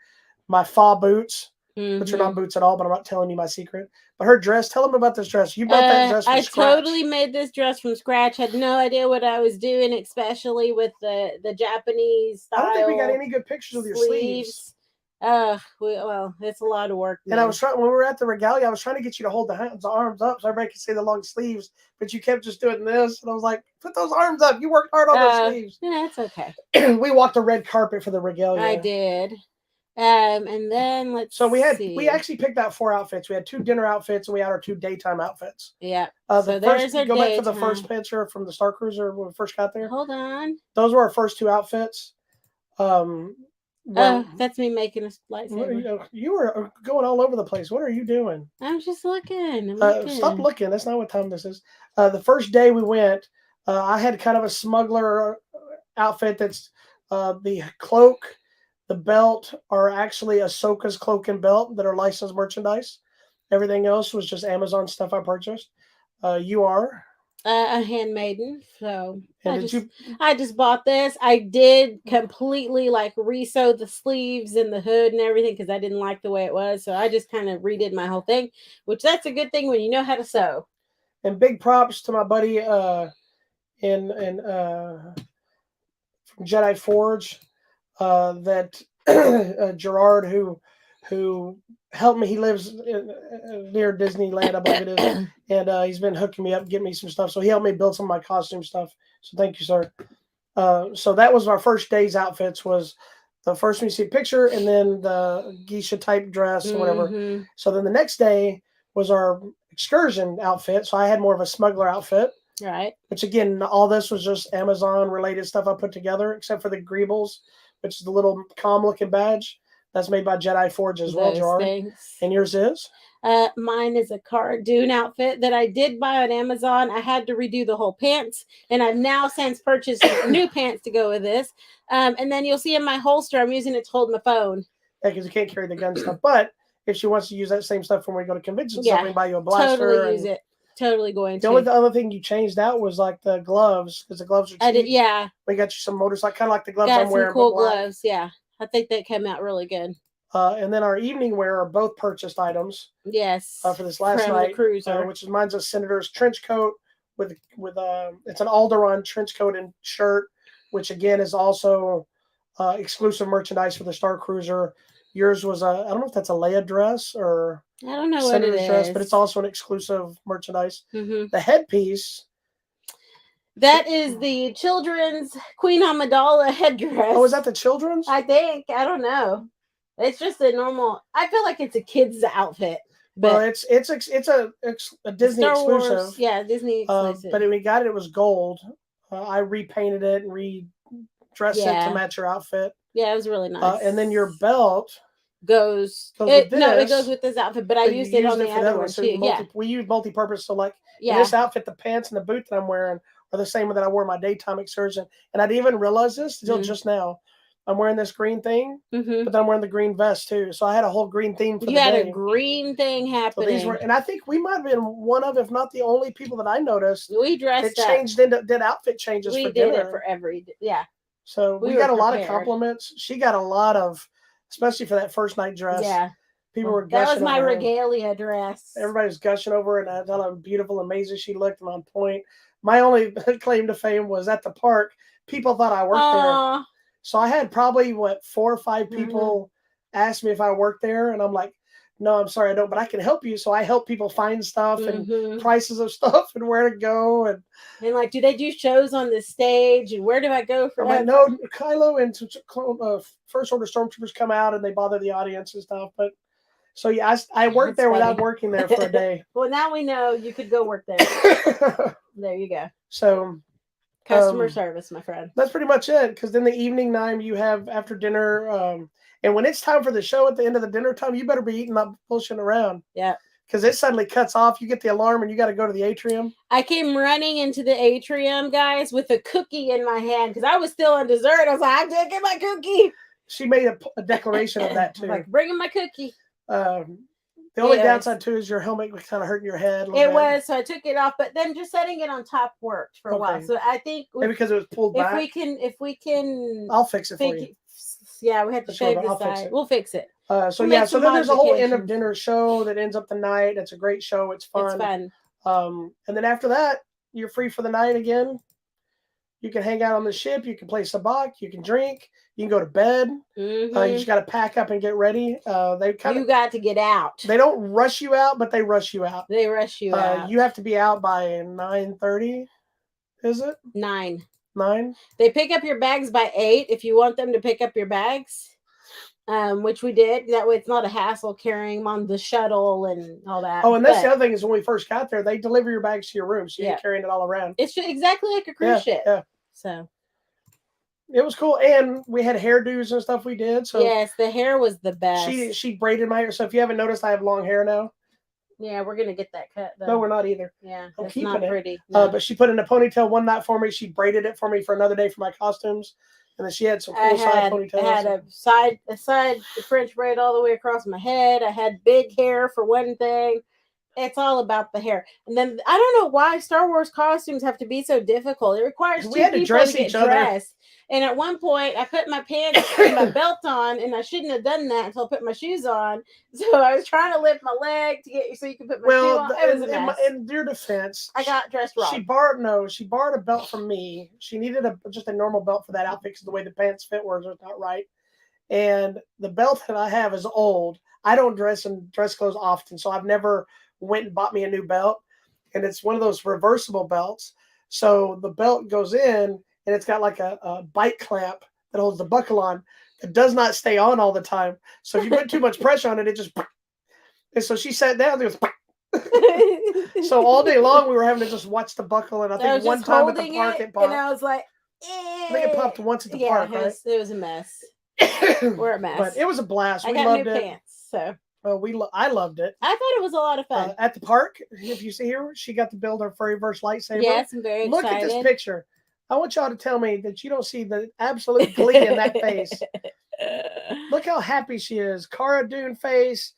my fa boots, which are not boots at all, but I'm not telling you my secret. But her dress, tell them about this dress. You bought that dress from scratch. I totally made this dress from scratch. Had no idea what I was doing, especially with the Japanese style. I don't think we got any good pictures of your sleeves. Well, it's a lot of work. And I was trying, when we were at the regalia, I was trying to get you to hold the arms up so everybody could see the long sleeves, but you kept just doing this. And I was like, put those arms up. You worked hard on those sleeves. Yeah, it's okay. We walked the red carpet for the regalia. I did. And then we actually picked out 4 outfits. We had 2 dinner outfits and we had our 2 daytime outfits. Yeah. Go back to the first picture from the Starcruiser when we first got there. Hold on. Those were our first 2 outfits. That's me making a lightsaber. You were going all over the place. What are you doing? I'm just looking. Stop looking. That's not what time this is. The first day we went, I had kind of a smuggler outfit. That's the cloak, the belt are actually Ahsoka's cloak and belt that are licensed merchandise. Everything else was just Amazon stuff I purchased. You are a handmaiden, so I just bought this. I did completely re-sew the sleeves and the hood and everything because I didn't like the way it was. So I just kind of redid my whole thing, which that's a good thing when you know how to sew. And big props to my buddy in from Jedi Forge, that Gerard who helped me. He lives near Disneyland, I believe it is, and he's been hooking me up, getting me some stuff. So he helped me build some of my costume stuff. So thank you, sir. So that was our first day's outfits. Was the first one you see a picture, and then the geisha type dress or whatever. So then the next day was our excursion outfit. So I had more of a smuggler outfit. Right. Which again, all this was just Amazon related stuff I put together, except for the greebles, which is the little calm looking badge. That's made by Jedi Forge as well, Gerard. Thanks. And yours is? Mine is a Cara Dune outfit that I did buy on Amazon. I had to redo the whole pants, and I've now since purchased new pants to go with this. And then you'll see in my holster, I'm using it to hold my phone. Yeah, because you can't carry the gun stuff. But if she wants to use that same stuff when we go to conventions, we can buy you a blaster. Totally use it. Totally going to. The other thing you changed out was like the gloves, because the gloves are cheap. I did, yeah. We got you some motorcycle, kind of like the gloves I'm wearing. Cool gloves, yeah. I think that came out really good. And then our evening wear are both purchased items. Yes. For this last night, the cruiser, which is mine's a senator's trench coat with it's an Alderaan trench coat and shirt, which again is also exclusive merchandise for the Starcruiser. Yours was I don't know if that's a Leia dress or I don't know Senator's what it dress, is. but it's also an exclusive merchandise. Mm-hmm. The headpiece. That is the children's Queen Amidala headdress. Oh, is that the children's? I think. I don't know. It's just a normal. I feel like it's a kid's outfit. Well, it's a Disney Star exclusive. Wars, yeah, Disney exclusive. But when we got it, it was gold. I repainted it and redressed it to match your outfit. Yeah, it was really nice. And then your belt goes with this. No, it goes with this outfit, but I used it on the other one too. We use multi-purpose. So like in this outfit, the pants and the boot that I'm wearing are the same that I wore my daytime excursion. And I didn't even realize this until just now. I'm wearing this green thing, but then I'm wearing the green vest too. So I had a whole green theme for the day. You had a green thing happening. So these were, and I think we might have been one of, if not the only people that I noticed. We dressed up. Changed into did outfit changes. We for did dinner. It for every So we got a lot of compliments. She got a lot of, especially for that first night dress. Yeah. People were gushing. That was my regalia dress. Everybody was gushing over it, and how beautiful, amazing she looked and on point. My only claim to fame was at the park. People thought I worked there. So I had probably 4 or 5 people ask me if I worked there, and I'm like, no, I'm sorry, I don't, but I can help you. So I help people find stuff and prices of stuff and where to go and like, do they do shows on the stage and where do I go for that? No, Kylo and First Order Stormtroopers come out and they bother the audience and stuff. But so yeah, I worked there without working there for a day. Well, now we know you could go work there. There you go. So. Customer service, my friend. That's pretty much it. Because then the evening time you have after dinner, and when it's time for the show at the end of the dinner time, you better be eating, not bullshitting around. Yeah. Because it suddenly cuts off. You get the alarm and you got to go to the atrium. I came running into the atrium, guys, with a cookie in my hand because I was still on dessert. I was like, I'm taking my cookie. She made a declaration of that too. Like, bringing my cookie. The only downside too is your helmet was kind of hurting your head. It was, so I took it off, but then just setting it on top worked for a while. So I think because it was pulled back. If we can, I'll fix it for you. Yeah, we had to shave this side. We'll fix it. So then there's a whole end of dinner show that ends up the night. It's a great show. It's fun. It's fun. And then after that, you're free for the night again. You can hang out on the ship. You can play sabacc. You can drink. You can go to bed. You just got to pack up and get ready. You got to get out. They don't rush you out, but they rush you out. They rush you out. You have to be out by 9:30. Is it 9? 9. They pick up your bags by 8 if you want them to pick up your bags. Which we did. That way, it's not a hassle carrying them on the shuttle and all that. Oh, and that's the other thing is when we first got there, they deliver your bags to your room, so you're carrying it all around. It's exactly like a cruise ship. Yeah. So it was cool, and we had hairdos and stuff we did. So yes, the hair was the best. She braided my hair. So if you haven't noticed, I have long hair now. Yeah, we're gonna get that cut though. No, we're not either. Yeah, I'm it's keeping not it. pretty. No. But she put it in a ponytail one night for me. She braided it for me for another day for my costumes, and then she had some cool side ponytails. I had a side French braid all the way across my head. I had big hair for one thing. It's all about the hair. And then I don't know why Star Wars costumes have to be so difficult. It requires 2 people to get dressed. And at one point, I put my pants and my belt on, and I shouldn't have done that until I put my shoes on. So I was trying to lift my leg to get you so you can put my shoe on. It was a mess. In your defense, I got dressed wrong. She borrowed a belt from me. She needed just a normal belt for that outfit because the way the pants fit was not right. And the belt that I have is old. I don't dress in dress clothes often, so I've never went and bought me a new belt. And it's one of those reversible belts. So the belt goes in, and it's got like a bike clamp that holds the buckle on. It does not stay on all the time. So if you put too much pressure on it, it just... And so she sat down, it was... So all day long, we were having to just watch the buckle. And I think one time at the park, it popped. And I was like... I think it popped once at the park, right? It was a mess. We're a mess. But it was a blast. We loved it. Pants, so... I loved it. I thought it was a lot of fun. At the park, if you see here, she got to build her Furryverse lightsaber. Yes, I'm very excited. Look at this picture. I want y'all to tell me that you don't see the absolute glee in that face. Look how happy she is. Cara Dune face,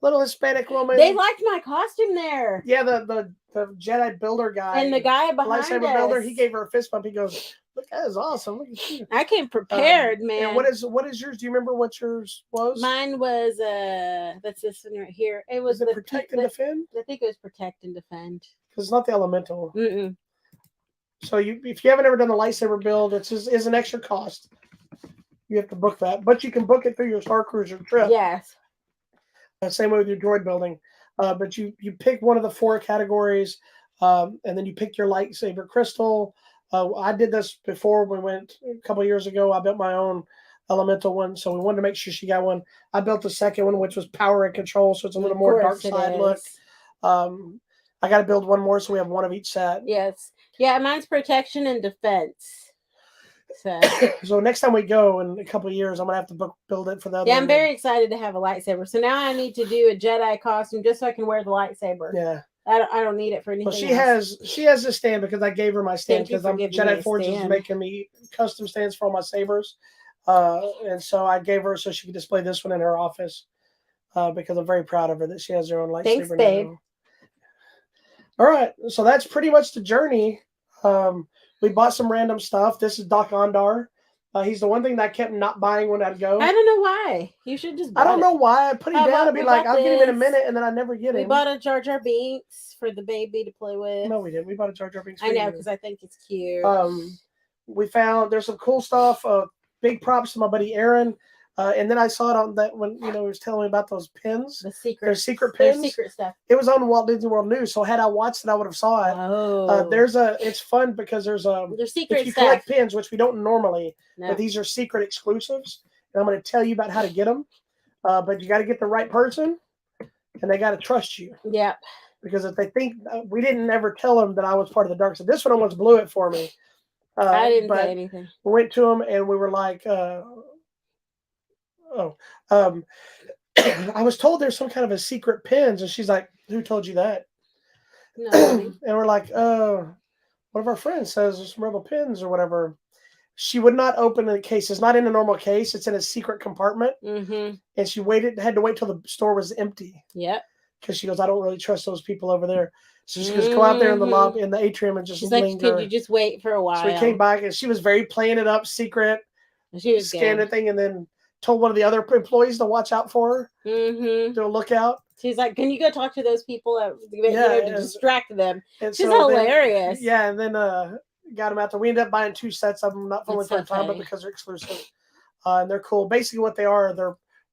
little Hispanic woman. They liked my costume there. Yeah, the Jedi builder guy. And the guy behind us. Lightsaber builder, he gave her a fist bump. He goes, look, that is awesome. Look at you. I came prepared, man. And what is yours? Do you remember what yours was? Mine was that's this one right here. It was the Protect and Defend? I think it was Protect and Defend. Because it's not the Elemental. Mm-mm. So if you haven't ever done the lightsaber build, is an extra cost. You have to book that, but you can book it through your Starcruiser trip. Yes. Same way with your droid building. But you pick one of the 4 categories, and then you pick your lightsaber crystal. I did this before we went a couple of years ago. I built my own elemental one, so we wanted to make sure she got one. I built the second one, which was power and control, so it's a little more dark side look. I got to build one more, so we have one of each set. Yes. Yeah, mine's protection and defense. So next time we go in a couple of years, I'm gonna have to build it for the other. Yeah, I'm very excited to have a lightsaber. So now I need to do a Jedi costume just so I can wear the lightsaber. Yeah. I don't need it for anything. Well, she has a stand because I gave her my stand because Jedi Forge is making me custom stands for all my sabers, and so I gave her so she could display this one in her office because I'm very proud of her that she has her own lightsaber. Thanks, babe. Now. All right, so that's pretty much the journey. We bought some random stuff. This is Doc Ondar. He's the one thing that I kept not buying when I'd go. I don't know why. You should just. I don't know why. I put him down and be like, I'll get him in a minute, and then I never get him. We bought a Jar Jar Binks for the baby to play with. No, we didn't. We bought a Jar Jar Binks. I know because I think it's cute. We found there's some cool stuff. Big props to my buddy Aaron. And then I saw it on that when he was telling me about those pins. The secret. There's secret pins. There's secret stuff. It was on Walt Disney World News, so had I watched it, I would have saw it. Oh. It's fun because there's secret if you stuff. collect pins, which we don't normally, but these are secret exclusives, and I'm going to tell you about how to get them. But you got to get the right person, and they got to trust you. Yeah. Because if they think we didn't ever tell them that I was part of the dark side, this one almost blew it for me. I didn't say anything. We went to them and we were like, I was told there's some kind of a secret pins, and she's like, who told you that? No. And we're like, one of our friends says there's some rebel pins or whatever. She would not open the case. It's not in a normal case. It's in a secret compartment. Mm-hmm. And she had to wait till the store was empty. Yep. Because she goes, I don't really trust those people over there. So she goes, go out there in the lobby, in the atrium, and just linger. Like, could you just wait for a while? So we came back, and she was very playing it up, secret. She was scanning the thing, and then told one of the other employees to watch out for her. Mm-hmm. Do a lookout. She's like, can you go talk to those people to distract them? She's so hilarious. And then got them out there. We ended up buying 2 sets of them, not only for the time, but because they're exclusive. And they're cool. Basically, what they are,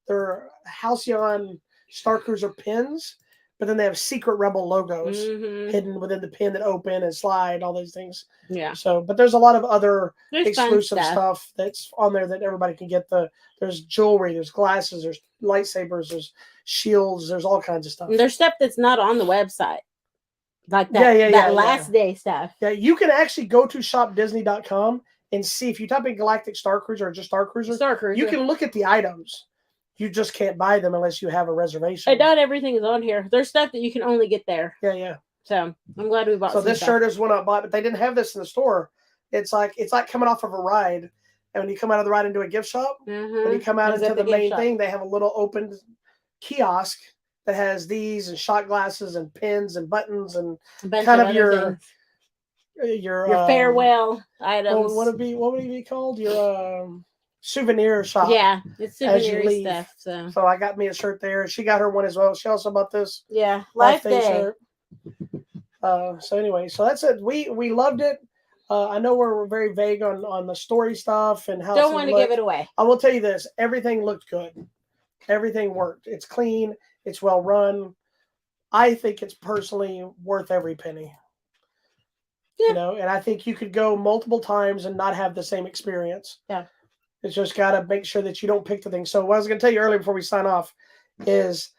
they're Halcyon Starcruiser pins, but then they have secret Rebel logos hidden within the pin that open and slide, all those things. Yeah. So, but there's a lot of other there's exclusive stuff that's on there that everybody can get. There's jewelry, there's glasses, there's lightsabers, there's shields, there's all kinds of stuff. And there's stuff that's not on the website. Like that last day stuff. Yeah, you can actually go to shopdisney.com and see if you type in Galactic Starcruiser or just Starcruiser, you can look at the items. You just can't buy them unless you have a reservation. Not everything is on here. There's stuff that you can only get there. Yeah. So I'm glad we bought. So this shirt is one I bought, but they didn't have this in the store. It's like coming off of a ride, and when you come out of the ride into a gift shop, when you come out into the main thing, they have a little open kiosk that has these and shot glasses and pins and buttons and kind of your farewell items. What would it be called? Your souvenir shop. Yeah, it's souvenir stuff. So I got me a shirt there. She got her one as well. She also bought this. Yeah, Life Day shirt. So anyway, so that's it. We loved it. I know we're very vague on the story stuff and how. Don't want to give it away. I will tell you this: everything looked good. Everything worked. It's clean. It's well run. I think it's personally worth every penny. Yeah. And I think you could go multiple times and not have the same experience. Yeah. It's just got to make sure that you don't pick the thing. So what I was going to tell you earlier before we sign off is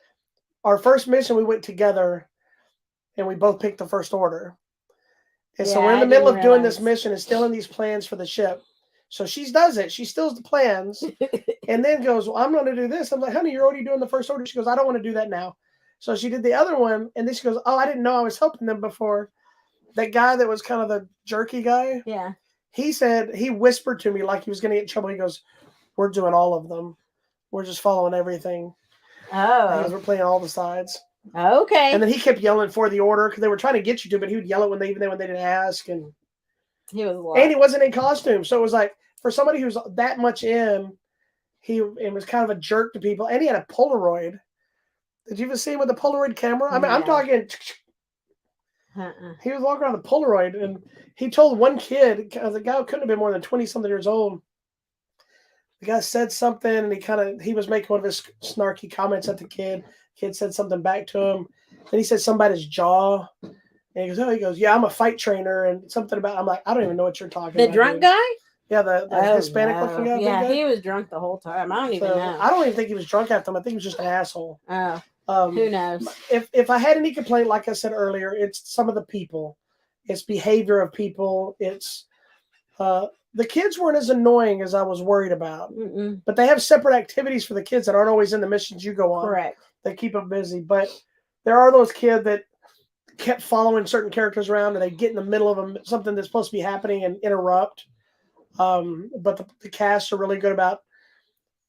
our first mission, we went together and we both picked the first order. And so we're in the middle of doing this mission and still in these plans for the ship. So she does it. She steals the plans and then goes, well, I'm going to do this. I'm like, honey, you're already doing the first order. She goes, I don't want to do that now. So she did the other one. And then she goes, oh, I didn't know I was helping them before. That guy that was kind of the jerky guy. Yeah. He said, he whispered to me like he was going to get in trouble. He goes, we're doing all of them. We're just following everything. Oh. Because we're playing all the sides. Okay. And then he kept yelling for the order because they were trying to get you to, but he would yell it when they didn't ask. And he wasn't in costume. So it was like, for somebody who's that much in, it was kind of a jerk to people. And he had a Polaroid. Did you ever see him with a Polaroid camera? I mean, I'm talking... He was walking around the Polaroid, and he told one kid, the guy couldn't have been more than 20-something years old, The guy said something, and he was making one of his snarky comments at the kid. Kid said something back to him. Then he said something about his jaw. And he goes, yeah, I'm a fight trainer, and something about. I'm like, I don't even know what you're talking about. The drunk guy? Yeah, the Hispanic looking guy. Yeah, he was drunk the whole time. I don't even know. I don't even think he was drunk after him. I think he was just an asshole. Oh, who knows? If I had any complaint, like I said earlier, it's some of the people. It's behavior of people. It's the kids weren't as annoying as I was worried about. But they have separate activities for the kids that aren't always in the missions you go on. Correct. They keep them busy. But there are those kids that kept following certain characters around, and they get in the middle of something that's supposed to be happening and interrupt. But the casts are really good about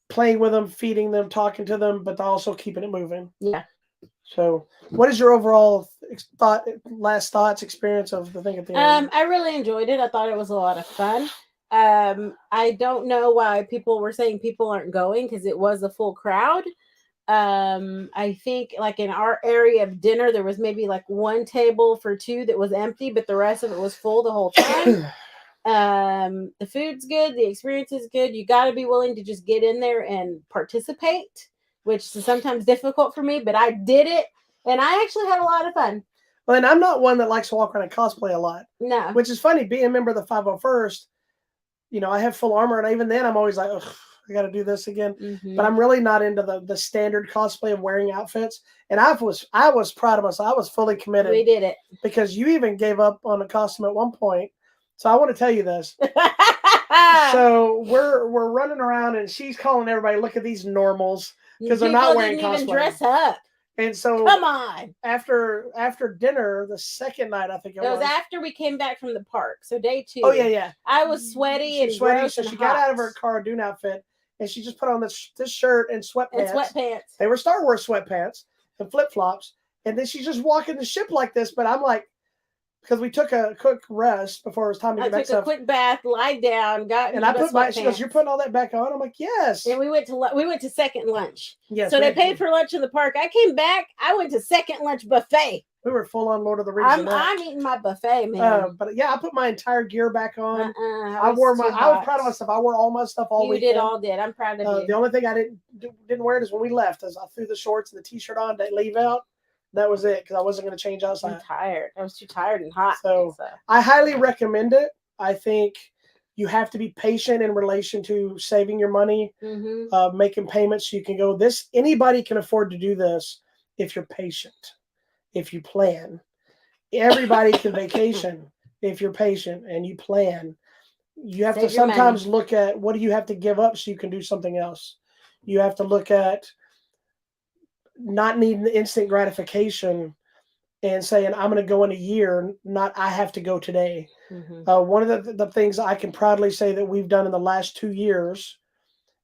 playing with them, feeding them, talking to them, but also keeping it moving. Yeah. So, what is your overall last thoughts, experience of the thing at the end? I really enjoyed it. I thought it was a lot of fun. I don't know why people were saying people aren't going, because it was a full crowd. I think like in our area of dinner, there was maybe like one table for two that was empty, but the rest of it was full the whole time. The food's good, the experience is good. You got to be willing to just get in there and participate, which is sometimes difficult for me, but I did it, and I actually had a lot of fun. Well, and I'm not one that likes to walk around and cosplay a lot. No. Which is funny, being a member of the 501st, I have full armor, and even then I'm always like, ugh, I got to do this again. But I'm really not into the standard cosplay of wearing outfits. And I was proud of myself. I was fully committed. We did it. Because you even gave up on a costume at one point. So I want to tell you this. So we're running around, and she's calling everybody, look at these normals, because they're not wearing cosplay. Even dress up. And so come on. After dinner, the second night, I think it was after we came back from the park. So day 2. Oh yeah. I was sweaty gross, so and she hot. got out of her Cara Dune outfit, and she just put on this shirt and sweatpants. They were Star Wars sweatpants and flip flops, and then she's just walking the ship like this. But I'm like, because we took a quick rest before it was time to get back. I took a quick bath, lied down, and I put she goes, you're putting all that back on? I'm like, yes. And we went to second lunch. Yes. So they paid for lunch in the park. I came back. I went to second lunch buffet. We were full on Lord of the Rings. I'm eating my buffet, man. But yeah, I put my entire gear back on. I was proud of myself. I wore all my stuff all weekend. You did. I'm proud of you. The only thing I didn't wear it is when we left, is I threw the shorts and the t-shirt on to leave out. That was it, because I wasn't going to change outside. I'm tired. I was too tired and hot. So I highly recommend it. I think you have to be patient in relation to saving your money, making payments so you can go. Anybody can afford to do this if you're patient, if you plan. Everybody can vacation if you're patient and you plan. You have to sometimes look at what do you have to give up so you can do something else. You have to look at not needing the instant gratification and saying, I'm going to go in a year, not I have to go today. One of the things I can proudly say that we've done in the last 2 years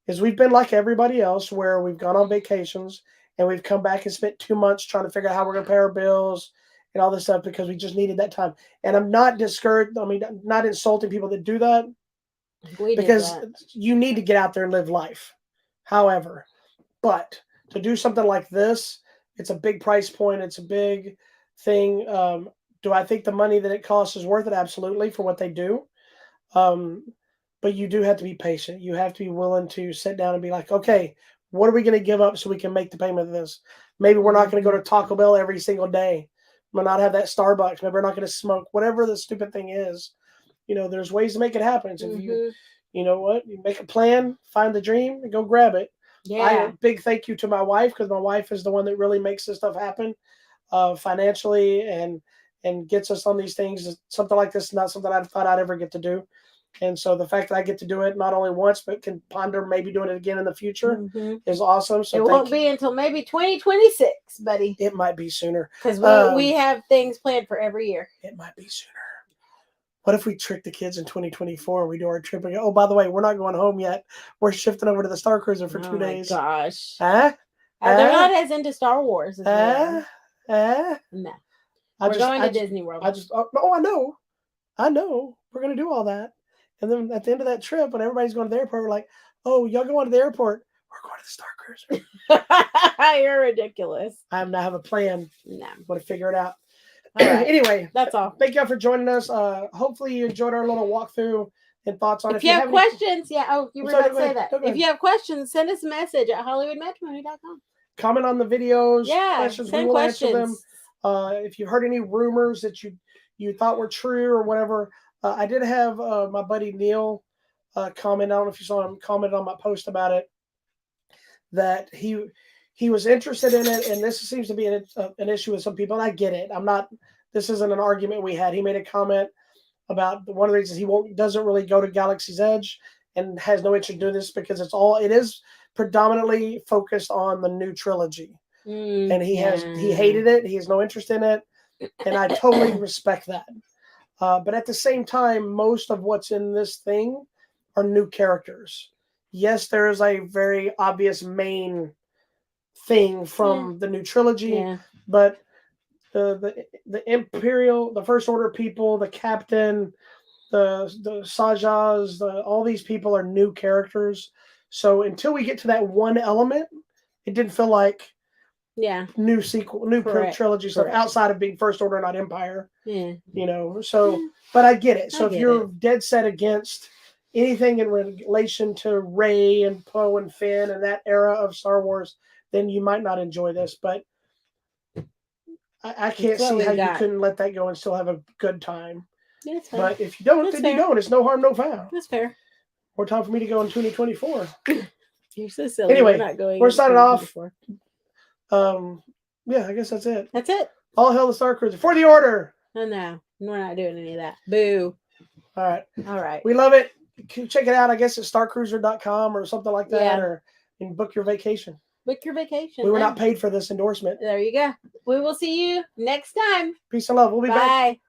is we've been like everybody else, where we've gone on vacations and we've come back and spent 2 months trying to figure out how we're going to pay our bills and all this stuff, because we just needed that time. And I'm not discouraged. I mean, not insulting people that do that, because you need to get out there and live life. However, but to do something like this, it's a big price point. It's a big thing. Do I think the money that it costs is worth it? Absolutely, for what they do. But you do have to be patient. You have to be willing to sit down and be like, okay, what are we going to give up so we can make the payment of this? Maybe we're not going to go to Taco Bell every single day. We're not have that Starbucks. Maybe we're not going to smoke. Whatever the stupid thing is, there's ways to make it happen. So if you know what, you make a plan, find the dream, and go grab it. Yeah. Big thank you to my wife, because my wife is the one that really makes this stuff happen financially and gets us on these things. Something like this is not something I thought I'd ever get to do. And so the fact that I get to do it not only once, but can ponder maybe doing it again in the future is awesome. So it won't be until maybe 2026, buddy. It might be sooner. Because we have things planned for every year. It might be sooner. What if we trick the kids in 2024 and we do our trip and go, oh, by the way, we're not going home yet. We're shifting over to the Starcruiser for 2 days. Oh, my gosh. They're not as into Star Wars as No. We're going to Disney World. I know. We're going to do all that. And then at the end of that trip, when everybody's going to the airport, we're like, oh, y'all going to the airport. We're going to the Starcruiser. You're ridiculous. I have a plan. No. I'm going to figure it out. Right. Anyway, that's all. Thank y'all for joining us. Hopefully you enjoyed our little walkthrough and thoughts on it. If you have questions, you were about to say that. If you have questions, send us a message at HollywoodMatrimony.com. Comment on the videos. Yeah, questions. We will answer them. If you've heard any rumors that you thought were true or whatever, I did have my buddy Neil comment. I don't know if you saw him comment on my post about it. That he was interested in it, and this seems to be an issue with some people. And I get it. This isn't an argument we had. He made a comment about one of the reasons he doesn't really go to Galaxy's Edge and has no interest in doing this because it is predominantly focused on the new trilogy, and he hated it. He has no interest in it, and I totally respect that. But at the same time, most of what's in this thing are new characters. Yes, there is a very obvious main thing from the new trilogy, but the Imperial, the First Order people, the Captain, the Sajas, all these people are new characters. So until we get to that one element, it didn't feel like new trilogy stuff outside of being First Order, not Empire. Yeah, So, but I get it. So if you're dead set against anything in relation to Rey and Poe and Finn and that era of Star Wars, then you might not enjoy this. But I can't see how you couldn't let that go and still have a good time. Yeah, that's fair. But if you don't, then you don't. It's no harm, no foul. That's fair. More time for me to go in 2024. You're so silly. Anyway, we're signing off. Yeah, I guess that's it. That's it. All hail the Starcruiser. For the order. Oh, no. We're not doing any of that. Boo. All right. We love it. Check it out. I guess at starcruiser.com or something like that, and book your vacation. Book your vacation. We were not paid for this endorsement. There you go. We will see you next time. Peace and love. We'll be back. Bye.